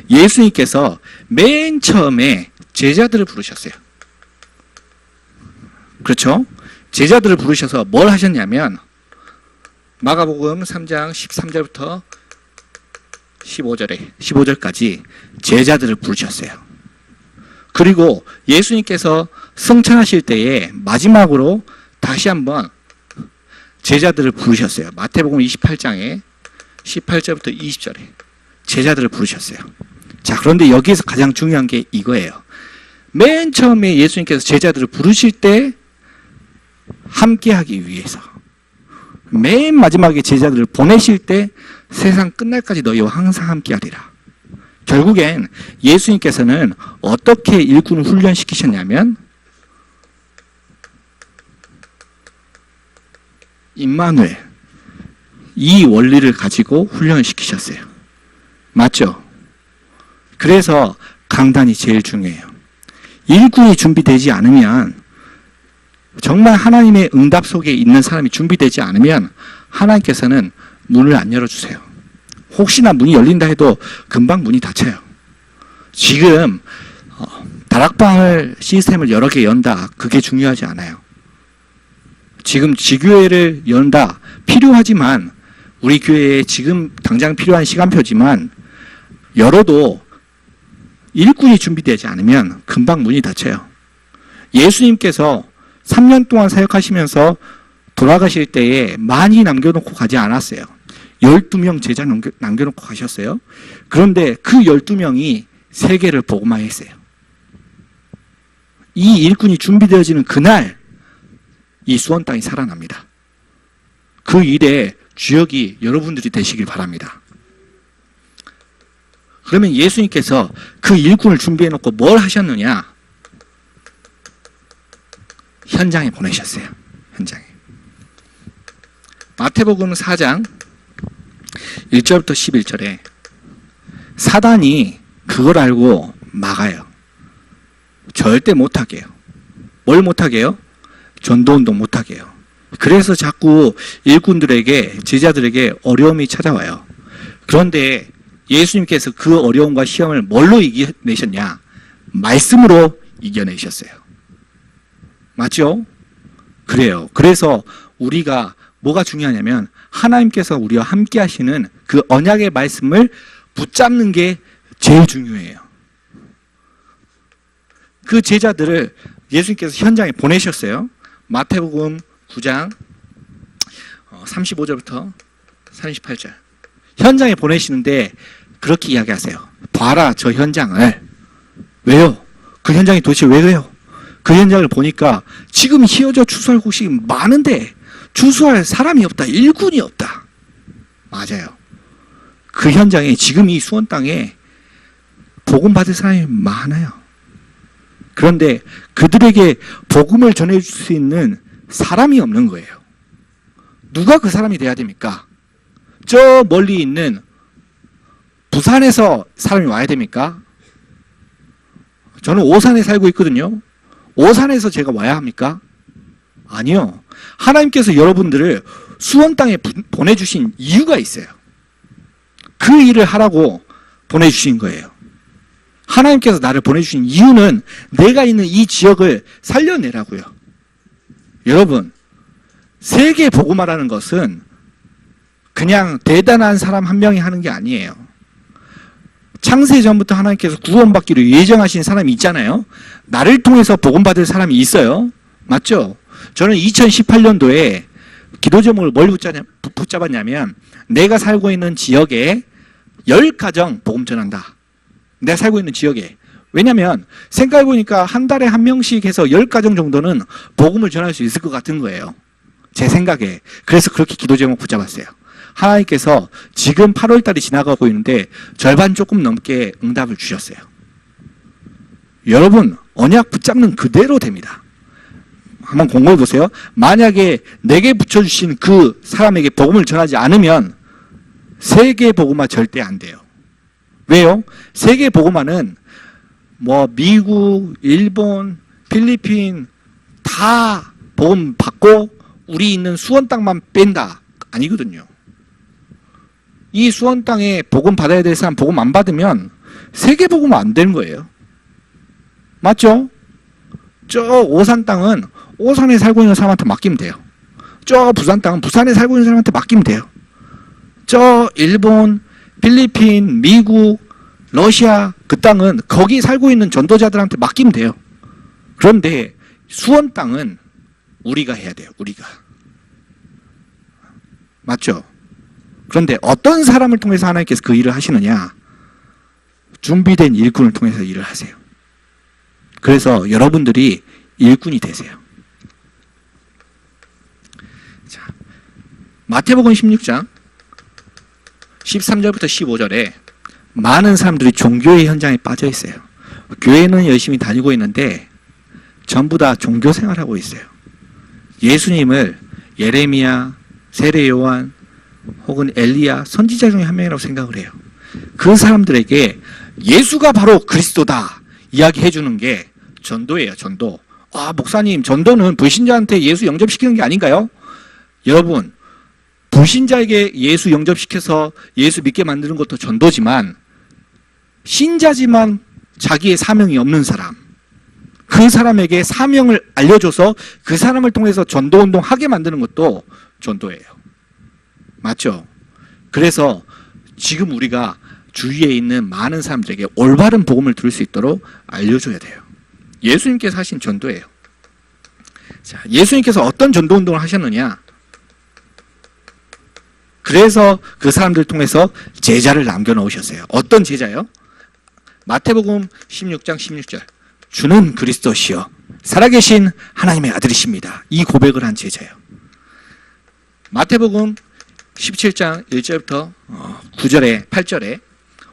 예수님께서 맨 처음에 제자들을 부르셨어요. 그렇죠? 제자들을 부르셔서 뭘 하셨냐면 마가복음 3장 13절부터 15절까지 제자들을 부르셨어요. 그리고 예수님께서 승천하실 때에 마지막으로 다시 한번 제자들을 부르셨어요. 마태복음 28장에 18절부터 20절에 제자들을 부르셨어요. 자, 그런데 여기에서 가장 중요한 게 이거예요. 맨 처음에 예수님께서 제자들을 부르실 때 함께하기 위해서, 맨 마지막에 제자들을 보내실 때 세상 끝날까지 너희와 항상 함께하리라. 결국엔 예수님께서는 어떻게 일꾼을 훈련시키셨냐면 임마누엘, 이 원리를 가지고 훈련을 시키셨어요. 맞죠? 그래서 강단이 제일 중요해요. 일꾼이 준비되지 않으면, 정말 하나님의 응답 속에 있는 사람이 준비되지 않으면 하나님께서는 문을 안 열어주세요. 혹시나 문이 열린다 해도 금방 문이 닫혀요. 지금 다락방을 시스템을 여러 개 연다, 그게 중요하지 않아요. 지금 지교회를 연다, 필요하지만 우리 교회에 지금 당장 필요한 시간표지만 열어도 일꾼이 준비되지 않으면 금방 문이 닫혀요. 예수님께서 3년 동안 사역하시면서 돌아가실 때에 많이 남겨놓고 가지 않았어요. 12명 제자 남겨놓고 가셨어요. 그런데 그 12명이 세계를 복음화했어요. 이 일꾼이 준비되어지는 그날 이 수원 땅이 살아납니다. 그 일에 주역이 여러분들이 되시길 바랍니다. 그러면 예수님께서 그 일꾼을 준비해놓고 뭘 하셨느냐? 현장에 보내셨어요. 현장에. 마태복음 4장 1절부터 11절에 사단이 그걸 알고 막아요. 절대 못하게 해요. 뭘 못하게 해요? 전도운동 못하게 해요. 그래서 자꾸 일꾼들에게, 제자들에게 어려움이 찾아와요. 그런데 예수님께서 그 어려움과 시험을 뭘로 이겨내셨냐? 말씀으로 이겨내셨어요. 맞죠? 그래요. 그래서 우리가 뭐가 중요하냐면 하나님께서 우리와 함께 하시는 그 언약의 말씀을 붙잡는 게 제일 중요해요. 그 제자들을 예수님께서 현장에 보내셨어요. 마태복음 9장 35절부터 38절. 현장에 보내시는데 그렇게 이야기하세요. 봐라, 저 현장을. 왜요? 그 현장이 도대체 왜요? 그 현장을 보니까 지금 휘어져 추수할 곳이 많은데 추수할 사람이 없다. 일꾼이 없다. 맞아요. 그 현장에 지금 이 수원 땅에 복음 받을 사람이 많아요. 그런데 그들에게 복음을 전해줄 수 있는 사람이 없는 거예요. 누가 그 사람이 돼야 됩니까? 저 멀리 있는 부산에서 사람이 와야 됩니까? 저는 오산에 살고 있거든요. 오산에서 제가 와야 합니까? 아니요. 하나님께서 여러분들을 수원 땅에 보내주신 이유가 있어요. 그 일을 하라고 보내주신 거예요. 하나님께서 나를 보내주신 이유는 내가 있는 이 지역을 살려내라고요. 여러분, 세계 복음화라는 것은 그냥 대단한 사람 한 명이 하는 게 아니에요. 창세 전부터 하나님께서 구원받기로 예정하신 사람이 있잖아요. 나를 통해서 복음받을 사람이 있어요. 맞죠? 저는 2018년도에 기도 제목을 뭘 붙잡았냐면 내가 살고 있는 지역에 10가정 복음 전한다. 내가 살고 있는 지역에. 왜냐면 생각해보니까 한 달에 한 명씩 해서 10가정 정도는 복음을 전할 수 있을 것 같은 거예요. 제 생각에. 그래서 그렇게 기도 제목 붙잡았어요. 하나님께서 지금 8월 달이 지나가고 있는데 절반 조금 넘게 응답을 주셨어요. 여러분, 언약 붙잡는 그대로 됩니다. 한번 공부해 보세요. 만약에 내게 붙여주신 그 사람에게 복음을 전하지 않으면 세계 복음화 절대 안 돼요. 왜요? 세계 복음화는 뭐 미국, 일본, 필리핀 다 복음 받고 우리 있는 수원 땅만 뺀다. 아니거든요. 이 수원 땅에 복음 받아야 될 사람 복음 안 받으면 세계 복음화 안 되는 거예요. 맞죠? 저 오산 땅은 오산에 살고 있는 사람한테 맡기면 돼요. 저 부산 땅은 부산에 살고 있는 사람한테 맡기면 돼요. 저 일본, 필리핀, 미국, 러시아 그 땅은 거기 살고 있는 전도자들한테 맡기면 돼요. 그런데 수원 땅은 우리가 해야 돼요. 우리가. 맞죠? 그런데 어떤 사람을 통해서 하나님께서 그 일을 하시느냐? 준비된 일꾼을 통해서 일을 하세요. 그래서 여러분들이 일꾼이 되세요. 자, 마태복음 16장 13절부터 15절에 많은 사람들이 종교의 현장에 빠져 있어요. 교회는 열심히 다니고 있는데 전부 다 종교 생활하고 있어요. 예수님을 예레미야, 세례 요한 혹은 엘리야 선지자 중에 한 명이라고 생각을 해요. 그 사람들에게 예수가 바로 그리스도다 이야기해 주는 게 전도예요. 전도. 아, 목사님, 전도는 불신자한테 예수 영접시키는 게 아닌가요? 여러분, 불신자에게 예수 영접시켜서 예수 믿게 만드는 것도 전도지만 신자지만 자기의 사명이 없는 사람, 그 사람에게 사명을 알려줘서 그 사람을 통해서 전도운동 하게 만드는 것도 전도예요. 맞죠? 그래서 지금 우리가 주위에 있는 많은 사람들에게 올바른 복음을 들을 수 있도록 알려줘야 돼요. 예수님께서 하신 전도예요. 자, 예수님께서 어떤 전도운동을 하셨느냐? 그래서 그 사람들 통해서 제자를 남겨놓으셨어요. 어떤 제자요? 마태복음 16장 16절. 주는 그리스도시요 살아계신 하나님의 아들이십니다. 이 고백을 한 제자예요. 마태복음 17장 1절부터 9절에 8절에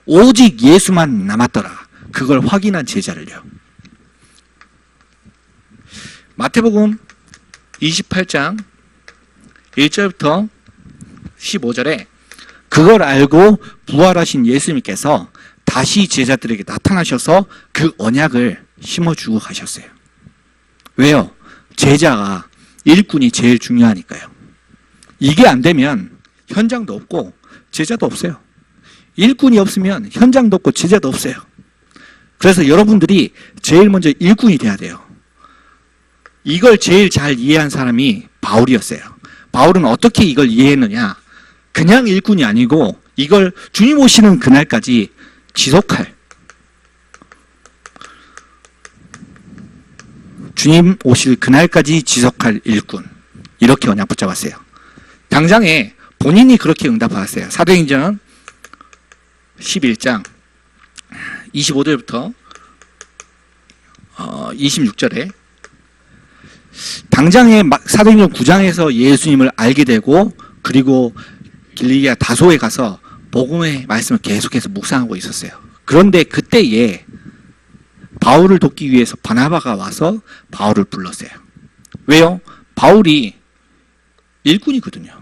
오직 예수만 남았더라. 그걸 확인한 제자를요. 마태복음 28장 1절부터 15절에 그걸 알고 부활하신 예수님께서 다시 제자들에게 나타나셔서 그 언약을 심어주고 가셨어요. 왜요? 제자가 일꾼이 제일 중요하니까요. 이게 안 되면 현장도 없고 제자도 없어요. 일꾼이 없으면 현장도 없고 제자도 없어요. 그래서 여러분들이 제일 먼저 일꾼이 돼야 돼요. 이걸 제일 잘 이해한 사람이 바울이었어요. 바울은 어떻게 이걸 이해했느냐? 그냥 일꾼이 아니고 이걸 주님 오시는 그날까지 지속할, 주님 오실 그날까지 지속할 일꾼, 이렇게 언약 붙잡았어요. 당장에 본인이 그렇게 응답받았어요. 사도행전 11장 25절부터 26절에 당장에 사도행전 9장에서 예수님을 알게 되고 그리고 길리기아 다소에 가서 복음의 말씀을 계속해서 묵상하고 있었어요. 그런데 그때에 바울을 돕기 위해서 바나바가 와서 바울을 불렀어요. 왜요? 바울이 일꾼이거든요.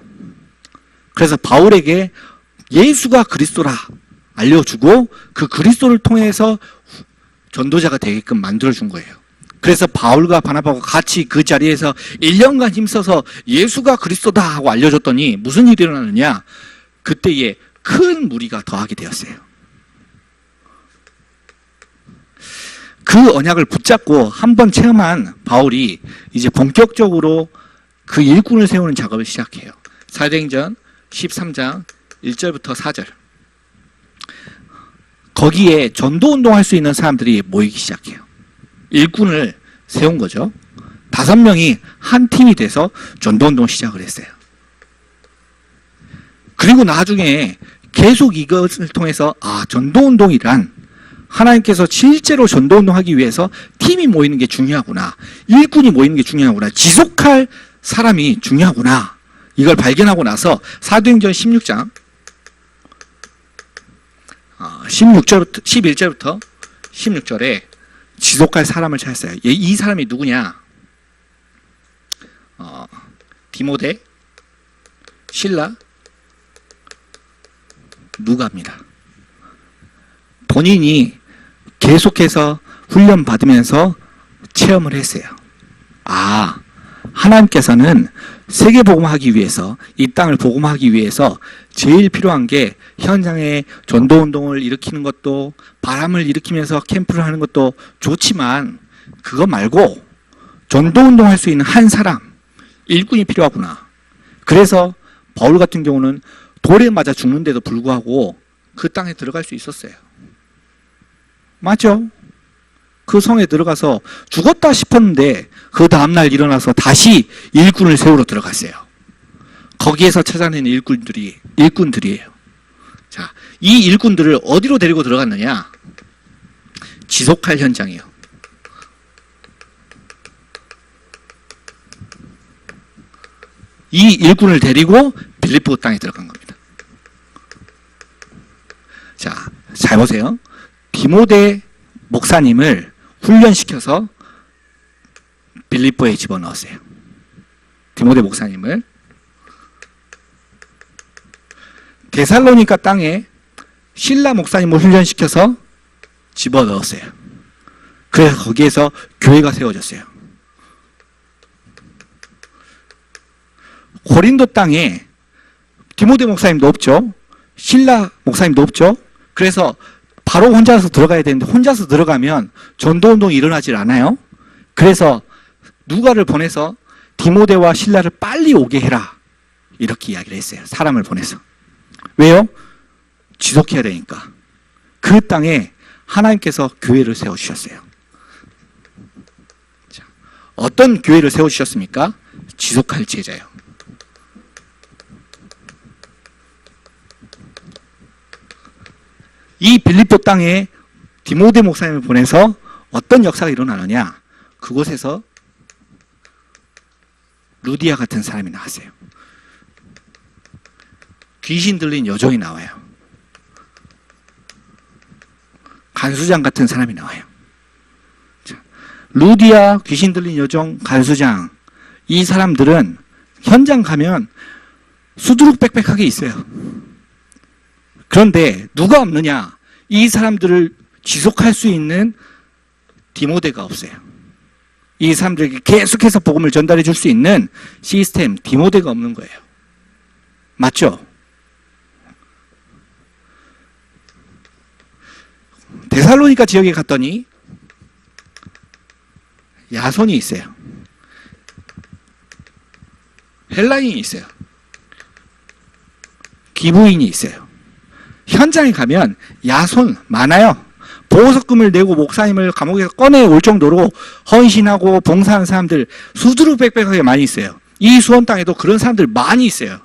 그래서 바울에게 예수가 그리스도라 알려주고 그 그리스도를 통해서 전도자가 되게끔 만들어준 거예요. 그래서 바울과 바나바가 같이 그 자리에서 1년간 힘써서 예수가 그리스도다 하고 알려줬더니 무슨 일이 일어나느냐? 그때에 큰 무리가 더하게 되었어요. 그 언약을 붙잡고 한번 체험한 바울이 이제 본격적으로 그 일꾼을 세우는 작업을 시작해요. 사도행전 13장 1절부터 4절. 거기에 전도운동할 수 있는 사람들이 모이기 시작해요. 일꾼을 세운 거죠. 5명이 한 팀이 돼서 전도운동 시작을 했어요. 그리고 나중에 계속 이것을 통해서 전도운동이란 하나님께서 실제로 전도운동하기 위해서 팀이 모이는 게 중요하구나. 일꾼이 모이는 게 중요하구나. 지속할 사람이 중요하구나. 이걸 발견하고 나서 사도행전 16장 16절부터 11절부터 16절에 지속할 사람을 찾았어요. 이 사람이 누구냐? 디모데, 실라, 누가입니다. 본인이 계속해서 훈련 받으면서 체험을 했어요. 하나님께서는 세계 복음하기 위해서, 이 땅을 복음하기 위해서 제일 필요한 게 현장에 전도 운동을 일으키는 것도, 바람을 일으키면서 캠프를 하는 것도 좋지만 그거 말고 전도 운동할 수 있는 한 사람, 일꾼이 필요하구나. 그래서 바울 같은 경우는 돌에 맞아 죽는데도 불구하고 그 땅에 들어갈 수 있었어요. 맞죠? 그 성에 들어가서 죽었다 싶었는데 그 다음날 일어나서 다시 일꾼을 세우러 들어갔어요. 거기에서 찾아낸 일꾼들이에요. 자, 이 일꾼들을 어디로 데리고 들어갔느냐? 지속할 현장이에요. 이 일꾼을 데리고 빌립보 땅에 들어간 겁니다. 자, 잘 보세요. 디모데 목사님을 훈련시켜서 빌립보에 집어넣었어요. 디모데 목사님을. 데살로니가 땅에 실라 목사님을 훈련시켜서 집어넣었어요. 그래서 거기에서 교회가 세워졌어요. 고린도 땅에 디모데 목사님도 없죠. 실라 목사님도 없죠. 그래서 바로 혼자서 들어가야 되는데 혼자서 들어가면 전도운동이 일어나질 않아요. 그래서 누가를 보내서 디모데와 실라를 빨리 오게 해라. 이렇게 이야기를 했어요. 사람을 보내서. 왜요? 지속해야 되니까. 그 땅에 하나님께서 교회를 세워주셨어요. 자, 어떤 교회를 세워주셨습니까? 지속할 제자요. 이 빌립보 땅에 디모데 목사님을 보내서 어떤 역사가 일어나느냐? 그곳에서 루디아 같은 사람이 나왔어요. 귀신 들린 여종이 나와요. 간수장 같은 사람이 나와요. 자, 루디아, 귀신 들린 여종, 간수장, 이 사람들은 현장 가면 수두룩빽빽하게 있어요. 그런데 누가 없느냐? 이 사람들을 지속할 수 있는 디모데가 없어요. 이 사람들에게 계속해서 복음을 전달해 줄 수 있는 시스템, 디모데가 없는 거예요. 맞죠? 데살로니가 지역에 갔더니 야손이 있어요. 헬라인이 있어요. 기부인이 있어요. 현장에 가면 야손 많아요. 보석금을 내고 목사님을 감옥에서 꺼내올 정도로 헌신하고 봉사하는 사람들 수두룩빽빽하게 많이 있어요. 이 수원 땅에도 그런 사람들 많이 있어요.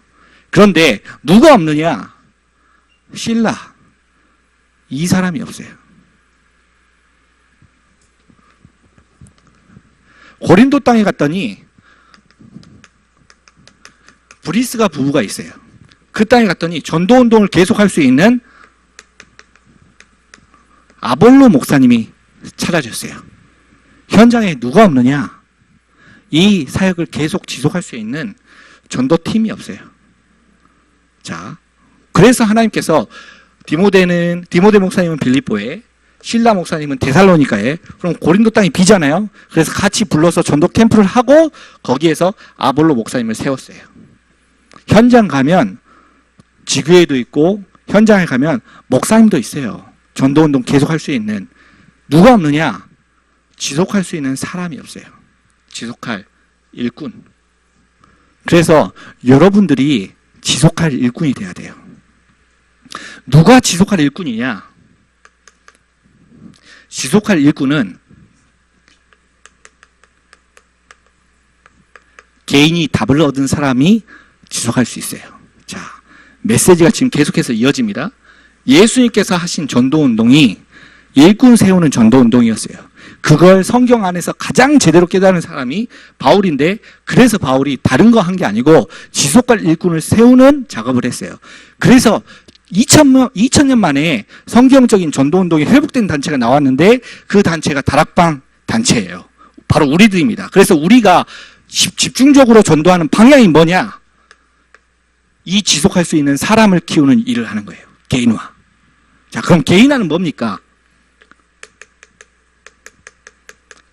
그런데 누가 없느냐? 실라. 이 사람이 없어요. 고린도 땅에 갔더니 브리스가 부부가 있어요. 그 땅에 갔더니 전도운동을 계속할 수 있는 아볼로 목사님이 찾아졌어요. 현장에 누가 없느냐? 이 사역을 계속 지속할 수 있는 전도팀이 없어요. 자, 그래서 하나님께서 디모데 목사님은 빌립보에, 실라 목사님은 데살로니가에, 그럼 고린도 땅이 비잖아요. 그래서 같이 불러서 전도 캠프를 하고 거기에서 아볼로 목사님을 세웠어요. 현장 가면 지교회도 있고 현장에 가면 목사님도 있어요. 전도운동 계속할 수 있는. 누가 없느냐? 지속할 수 있는 사람이 없어요. 지속할 일꾼. 그래서 여러분들이 지속할 일꾼이 돼야 돼요. 누가 지속할 일꾼이냐? 지속할 일꾼은 개인이 답을 얻은 사람이 지속할 수 있어요. 자, 메시지가 지금 계속해서 이어집니다. 예수님께서 하신 전도운동이 일꾼 세우는 전도운동이었어요. 그걸 성경 안에서 가장 제대로 깨달은 사람이 바울인데, 그래서 바울이 다른 거 한 게 아니고 지속할 일꾼을 세우는 작업을 했어요. 그래서 2000년 만에 성경적인 전도운동이 회복된 단체가 나왔는데, 그 단체가 다락방 단체예요. 바로 우리들입니다. 그래서 우리가 집중적으로 전도하는 방향이 뭐냐? 이 지속할 수 있는 사람을 키우는 일을 하는 거예요. 개인화. 자, 그럼 개인화는 뭡니까?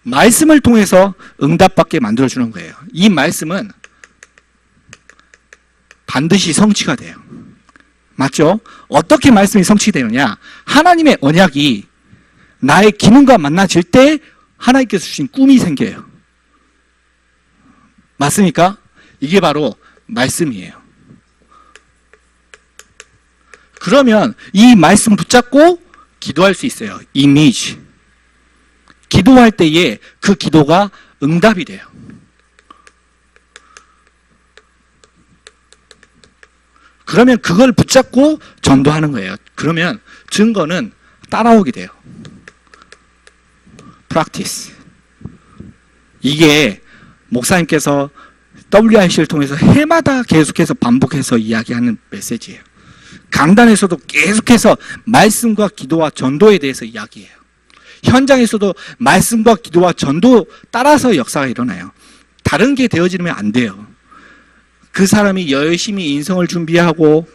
말씀을 통해서 응답받게 만들어주는 거예요. 이 말씀은 반드시 성취가 돼요. 맞죠? 어떻게 말씀이 성취되느냐? 하나님의 언약이 나의 기능과 만나질 때 하나님께서 주신 꿈이 생겨요. 맞습니까? 이게 바로 말씀이에요. 그러면 이 말씀 붙잡고 기도할 수 있어요. 이미지. 기도할 때에 그 기도가 응답이 돼요. 그러면 그걸 붙잡고 전도하는 거예요. 그러면 증거는 따라오게 돼요. practice. 이게 목사님께서 WRC를 통해서 해마다 계속해서 반복해서 이야기하는 메시지예요. 강단에서도 계속해서 말씀과 기도와 전도에 대해서 이야기해요. 현장에서도 말씀과 기도와 전도 따라서 역사가 일어나요. 다른 게 되어지면 안 돼요. 그 사람이 열심히 인성을 준비하고,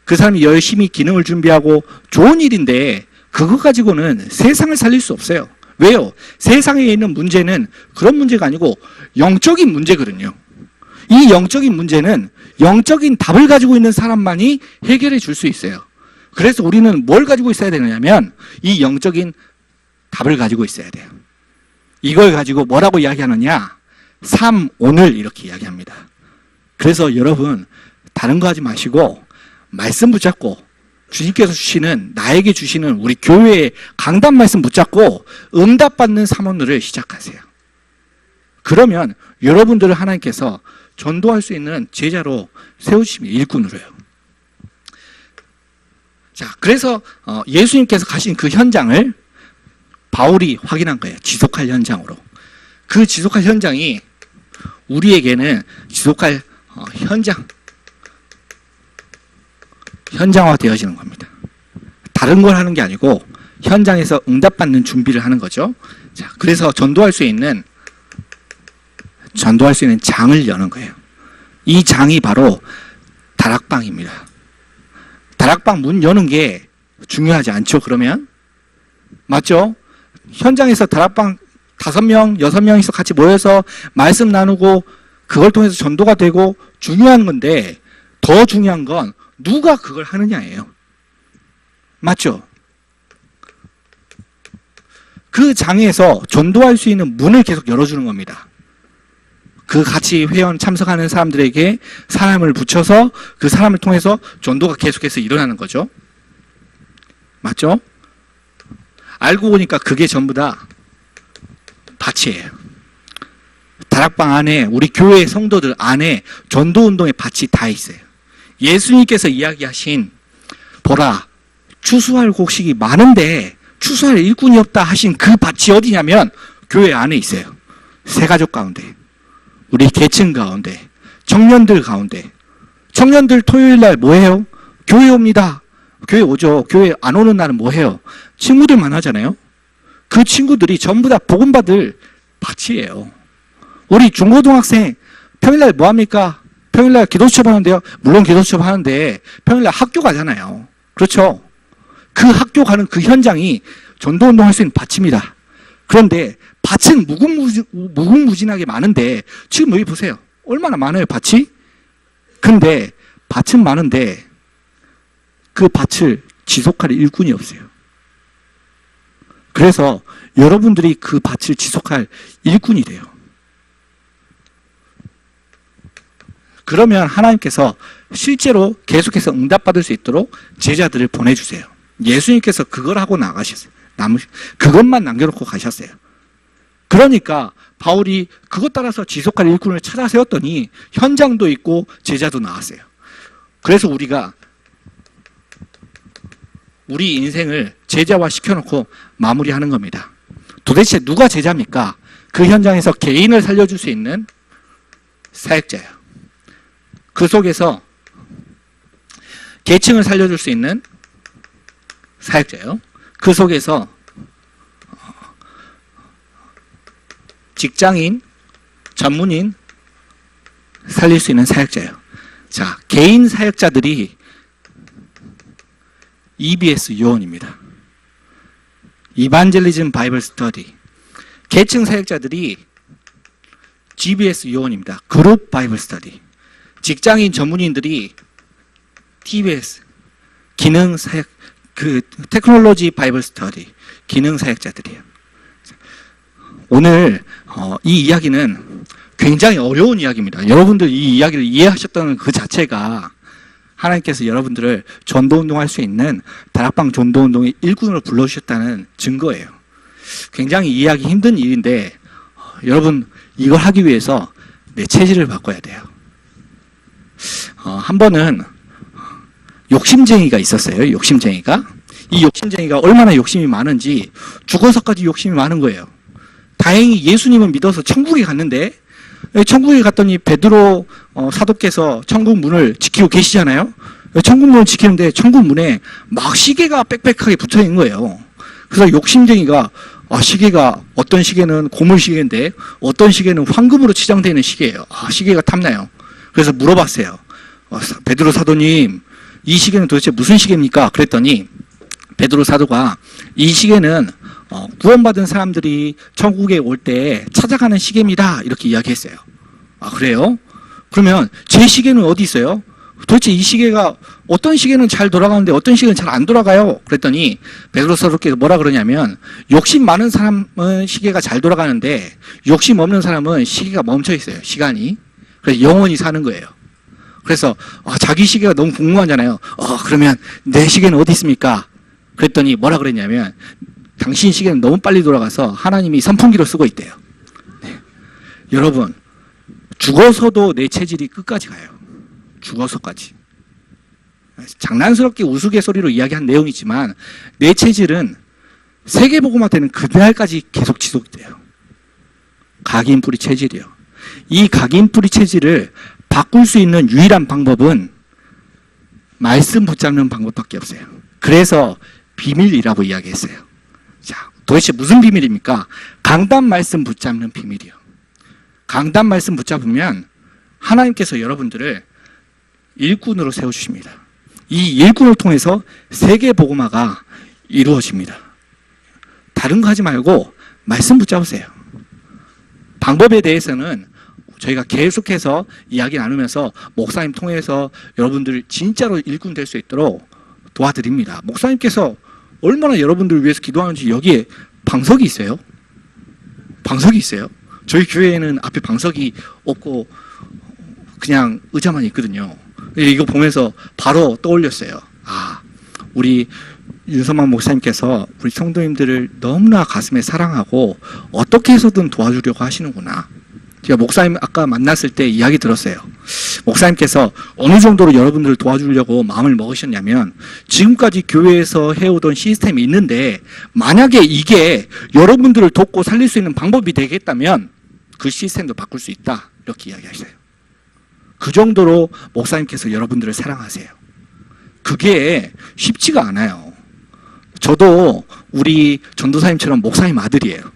그 사람이 열심히 기능을 준비하고, 좋은 일인데 그거 가지고는 세상을 살릴 수 없어요. 왜요? 세상에 있는 문제는 그런 문제가 아니고 영적인 문제거든요. 이 영적인 문제는 영적인 답을 가지고 있는 사람만이 해결해 줄 수 있어요. 그래서 우리는 뭘 가지고 있어야 되느냐면 이 영적인 답을 가지고 있어야 돼요. 이걸 가지고 뭐라고 이야기하느냐? 삶, 오늘 이렇게 이야기합니다. 그래서 여러분 다른 거 하지 마시고 말씀 붙잡고, 주님께서 주시는, 나에게 주시는 우리 교회의 강단 말씀 붙잡고 응답받는 사모들을 시작하세요. 그러면 여러분들을 하나님께서 전도할 수 있는 제자로 세우시면 일꾼으로요. 자, 그래서 예수님께서 가신 그 현장을 바울이 확인한 거예요. 지속할 현장으로. 그 지속할 현장이 우리에게는 지속할 현장화 되어지는 겁니다. 다른 걸 하는 게 아니고 현장에서 응답받는 준비를 하는 거죠. 자, 그래서 전도할 수 있는 장을 여는 거예요. 이 장이 바로 다락방입니다. 다락방 문 여는 게 중요하지 않죠, 그러면? 맞죠? 현장에서 다락방 5명, 6명이서 같이 모여서 말씀 나누고 그걸 통해서 전도가 되고 중요한 건데, 더 중요한 건 누가 그걸 하느냐예요. 맞죠? 그 장에서 전도할 수 있는 문을 계속 열어주는 겁니다. 그 같이 회원 참석하는 사람들에게 사람을 붙여서 그 사람을 통해서 전도가 계속해서 일어나는 거죠. 맞죠? 알고 보니까 그게 전부 다 밭이에요. 다락방 안에, 우리 교회 성도들 안에 전도운동의 밭이 다 있어요. 예수님께서 이야기하신, 보라, 추수할 곡식이 많은데 추수할 일꾼이 없다 하신 그 밭이 어디냐면 교회 안에 있어요. 새가족 가운데, 우리 계층 가운데, 청년들 가운데. 청년들 토요일 날 뭐 해요? 교회 옵니다. 교회 오죠. 교회 안 오는 날은 뭐 해요? 친구들만 하잖아요. 그 친구들이 전부 다 복음받을 밭이에요. 우리 중고등학생 평일날 뭐 합니까? 평일날 기도 수첩 하는데요. 물론 기도 수첩 하는데 평일날 학교 가잖아요. 그렇죠? 그 학교 가는 그 현장이 전도운동 할 수 있는 밭입니다. 그런데 밭은 무궁무진하게 많은데, 지금 여기 보세요. 얼마나 많아요, 밭이? 근데 밭은 많은데 그 밭을 지속할 일꾼이 없어요. 그래서 여러분들이 그 밭을 지속할 일꾼이 돼요. 그러면 하나님께서 실제로 계속해서 응답받을 수 있도록 제자들을 보내주세요. 예수님께서 그걸 하고 나가셨어요. 그것만 남겨놓고 가셨어요. 그러니까 바울이 그것 따라서 지속할 일꾼을 찾아 세웠더니 현장도 있고 제자도 나왔어요. 그래서 우리가 우리 인생을 제자화 시켜놓고 마무리하는 겁니다. 도대체 누가 제자입니까? 그 현장에서 개인을 살려줄 수 있는 사역자예요. 그 속에서 계층을 살려줄 수 있는 사역자예요. 그 속에서 직장인, 전문인 살릴 수 있는 사역자예요. 자, 개인 사역자들이 EBS 요원입니다. 이반젤리즘 바이블 스터디. 계층 사역자들이 GBS 요원입니다. 그룹 바이블 스터디. 직장인 전문인들이 TBS 기능 사역, 테크놀로지 바이블 스터디 기능 사역자들이에요. 오늘 이 이야기는 굉장히 어려운 이야기입니다. 여러분들 이 이야기를 이해하셨다는 그 자체가 하나님께서 여러분들을 전도운동할 수 있는 다락방 전도운동의 일꾼으로 불러주셨다는 증거예요. 굉장히 이해하기 힘든 일인데 여러분 이걸 하기 위해서 내 체질을 바꿔야 돼요. 한 번은 욕심쟁이가 있었어요. 욕심쟁이가. 이 욕심쟁이가 얼마나 욕심이 많은지 죽어서까지 욕심이 많은 거예요. 다행히 예수님을 믿어서 천국에 갔는데 천국에 갔더니 베드로 사도께서 천국 문을 지키고 계시잖아요. 천국 문을 지키는데 천국 문에 막 시계가 빽빽하게 붙어 있는 거예요. 그래서 욕심쟁이가 시계가 어떤 시계는 고물 시계인데 어떤 시계는 황금으로 치장되어 있는 시계예요. 시계가 탐나요. 그래서 물어봤어요. 베드로 사도님, 이 시계는 도대체 무슨 시계입니까? 그랬더니 베드로 사도가 이 시계는 구원받은 사람들이 천국에 올 때 찾아가는 시계입니다. 이렇게 이야기했어요. 그래요? 그러면 제 시계는 어디 있어요? 도대체 이 시계가 어떤 시계는 잘 돌아가는데 어떤 시계는 잘 안 돌아가요? 그랬더니 베드로 사도께서 뭐라 그러냐면 욕심 많은 사람은 시계가 잘 돌아가는데 욕심 없는 사람은 시계가 멈춰 있어요. 시간이. 그래서 영원히 사는 거예요. 그래서 자기 시계가 너무 궁금하잖아요. 그러면 내 시계는 어디 있습니까? 그랬더니 뭐라 그랬냐면 당신 시계는 너무 빨리 돌아가서 하나님이 선풍기로 쓰고 있대요. 네. 여러분 죽어서도 내 체질이 끝까지 가요. 죽어서까지. 장난스럽게 우스갯소리로 이야기한 내용이지만 내 체질은 세계복음화 되는 그날까지 계속 지속돼요. 각인뿌리 체질이요. 이 각인뿌리 체질을 바꿀 수 있는 유일한 방법은 말씀 붙잡는 방법밖에 없어요. 그래서 비밀이라고 이야기했어요. 자, 도대체 무슨 비밀입니까? 강단 말씀 붙잡는 비밀이요. 강단 말씀 붙잡으면 하나님께서 여러분들을 일꾼으로 세워주십니다. 이 일꾼을 통해서 세계 복음화가 이루어집니다. 다른 거 하지 말고 말씀 붙잡으세요. 방법에 대해서는 저희가 계속해서 이야기 나누면서 목사님 통해서 여러분들 진짜로 일꾼 될 수 있도록 도와드립니다. 목사님께서 얼마나 여러분들을 위해서 기도하는지 여기에 방석이 있어요. 방석이 있어요. 저희 교회에는 앞에 방석이 없고 그냥 의자만 있거든요. 이거 보면서 바로 떠올렸어요. 우리 윤서만 목사님께서 우리 성도님들을 너무나 가슴에 사랑하고 어떻게 해서든 도와주려고 하시는구나. 제가 목사님 아까 만났을 때 이야기 들었어요. 목사님께서 어느 정도로 여러분들을 도와주려고 마음을 먹으셨냐면 지금까지 교회에서 해오던 시스템이 있는데 만약에 이게 여러분들을 돕고 살릴 수 있는 방법이 되겠다면 그 시스템도 바꿀 수 있다. 이렇게 이야기하셨어요. 그 정도로 목사님께서 여러분들을 사랑하세요. 그게 쉽지가 않아요. 저도 우리 전도사님처럼 목사님 아들이에요.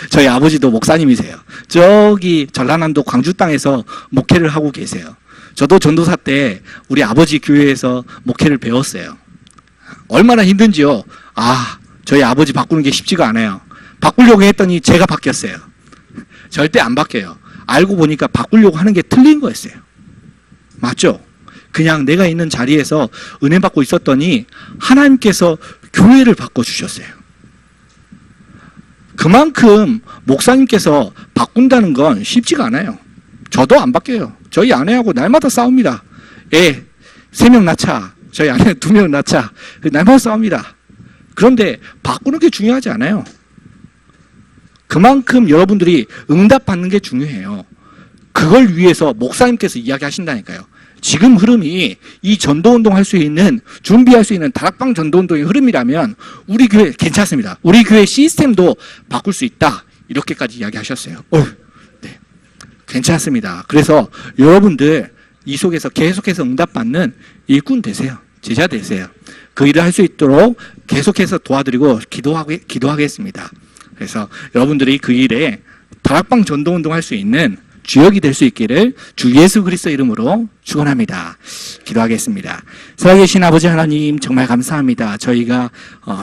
저희 아버지도 목사님이세요. 저기 전라남도 광주 땅에서 목회를 하고 계세요. 저도 전도사 때 우리 아버지 교회에서 목회를 배웠어요. 얼마나 힘든지요. 저희 아버지 바꾸는 게 쉽지가 않아요. 바꾸려고 했더니 제가 바뀌었어요. 절대 안 바뀌어요. 알고 보니까 바꾸려고 하는 게 틀린 거였어요. 맞죠? 그냥 내가 있는 자리에서 은혜 받고 있었더니 하나님께서 교회를 바꿔주셨어요. 그만큼 목사님께서 바꾼다는 건 쉽지가 않아요. 저도 안 바뀌어요. 저희 아내하고 날마다 싸웁니다. 애 3명 낳자. 저희 아내 2명 낳자. 날마다 싸웁니다. 그런데 바꾸는 게 중요하지 않아요. 그만큼 여러분들이 응답받는 게 중요해요. 그걸 위해서 목사님께서 이야기하신다니까요. 지금 흐름이 이 전도운동 할 수 있는, 준비할 수 있는 다락방 전도운동의 흐름이라면 우리 교회 괜찮습니다. 우리 교회 시스템도 바꿀 수 있다. 이렇게까지 이야기하셨어요. 네, 괜찮습니다. 그래서 여러분들 이 속에서 계속해서 응답받는 일꾼 되세요. 제자 되세요. 그 일을 할 수 있도록 계속해서 도와드리고 기도하겠습니다. 그래서 여러분들이 그 일에 다락방 전도운동 할 수 있는 주역이 될 수 있기를 주 예수 그리스도 이름으로 축원합니다. 기도하겠습니다. 살아계신 아버지 하나님, 정말 감사합니다. 저희가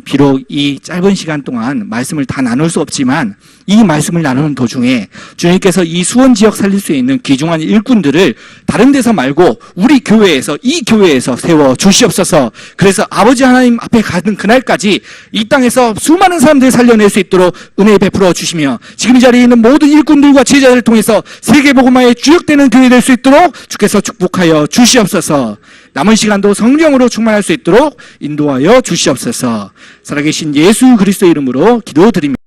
비록 이 짧은 시간 동안 말씀을 다 나눌 수 없지만 이 말씀을 나누는 도중에 주님께서 이 수원 지역 살릴 수 있는 귀중한 일꾼들을 다른 데서 말고 우리 교회에서, 이 교회에서 세워 주시옵소서. 그래서 아버지 하나님 앞에 가는 그날까지 이 땅에서 수많은 사람들을 살려낼 수 있도록 은혜 베풀어 주시며, 지금 이 자리에 있는 모든 일꾼들과 제자들을 통해서 세계복음화에 주역되는 교회 될 수 있도록 주께서 축복하여 주시옵소서. 남은 시간도 성령으로 충만할 수 있도록 인도하여 주시옵소서. 살아계신 예수 그리스도 이름으로 기도드립니다.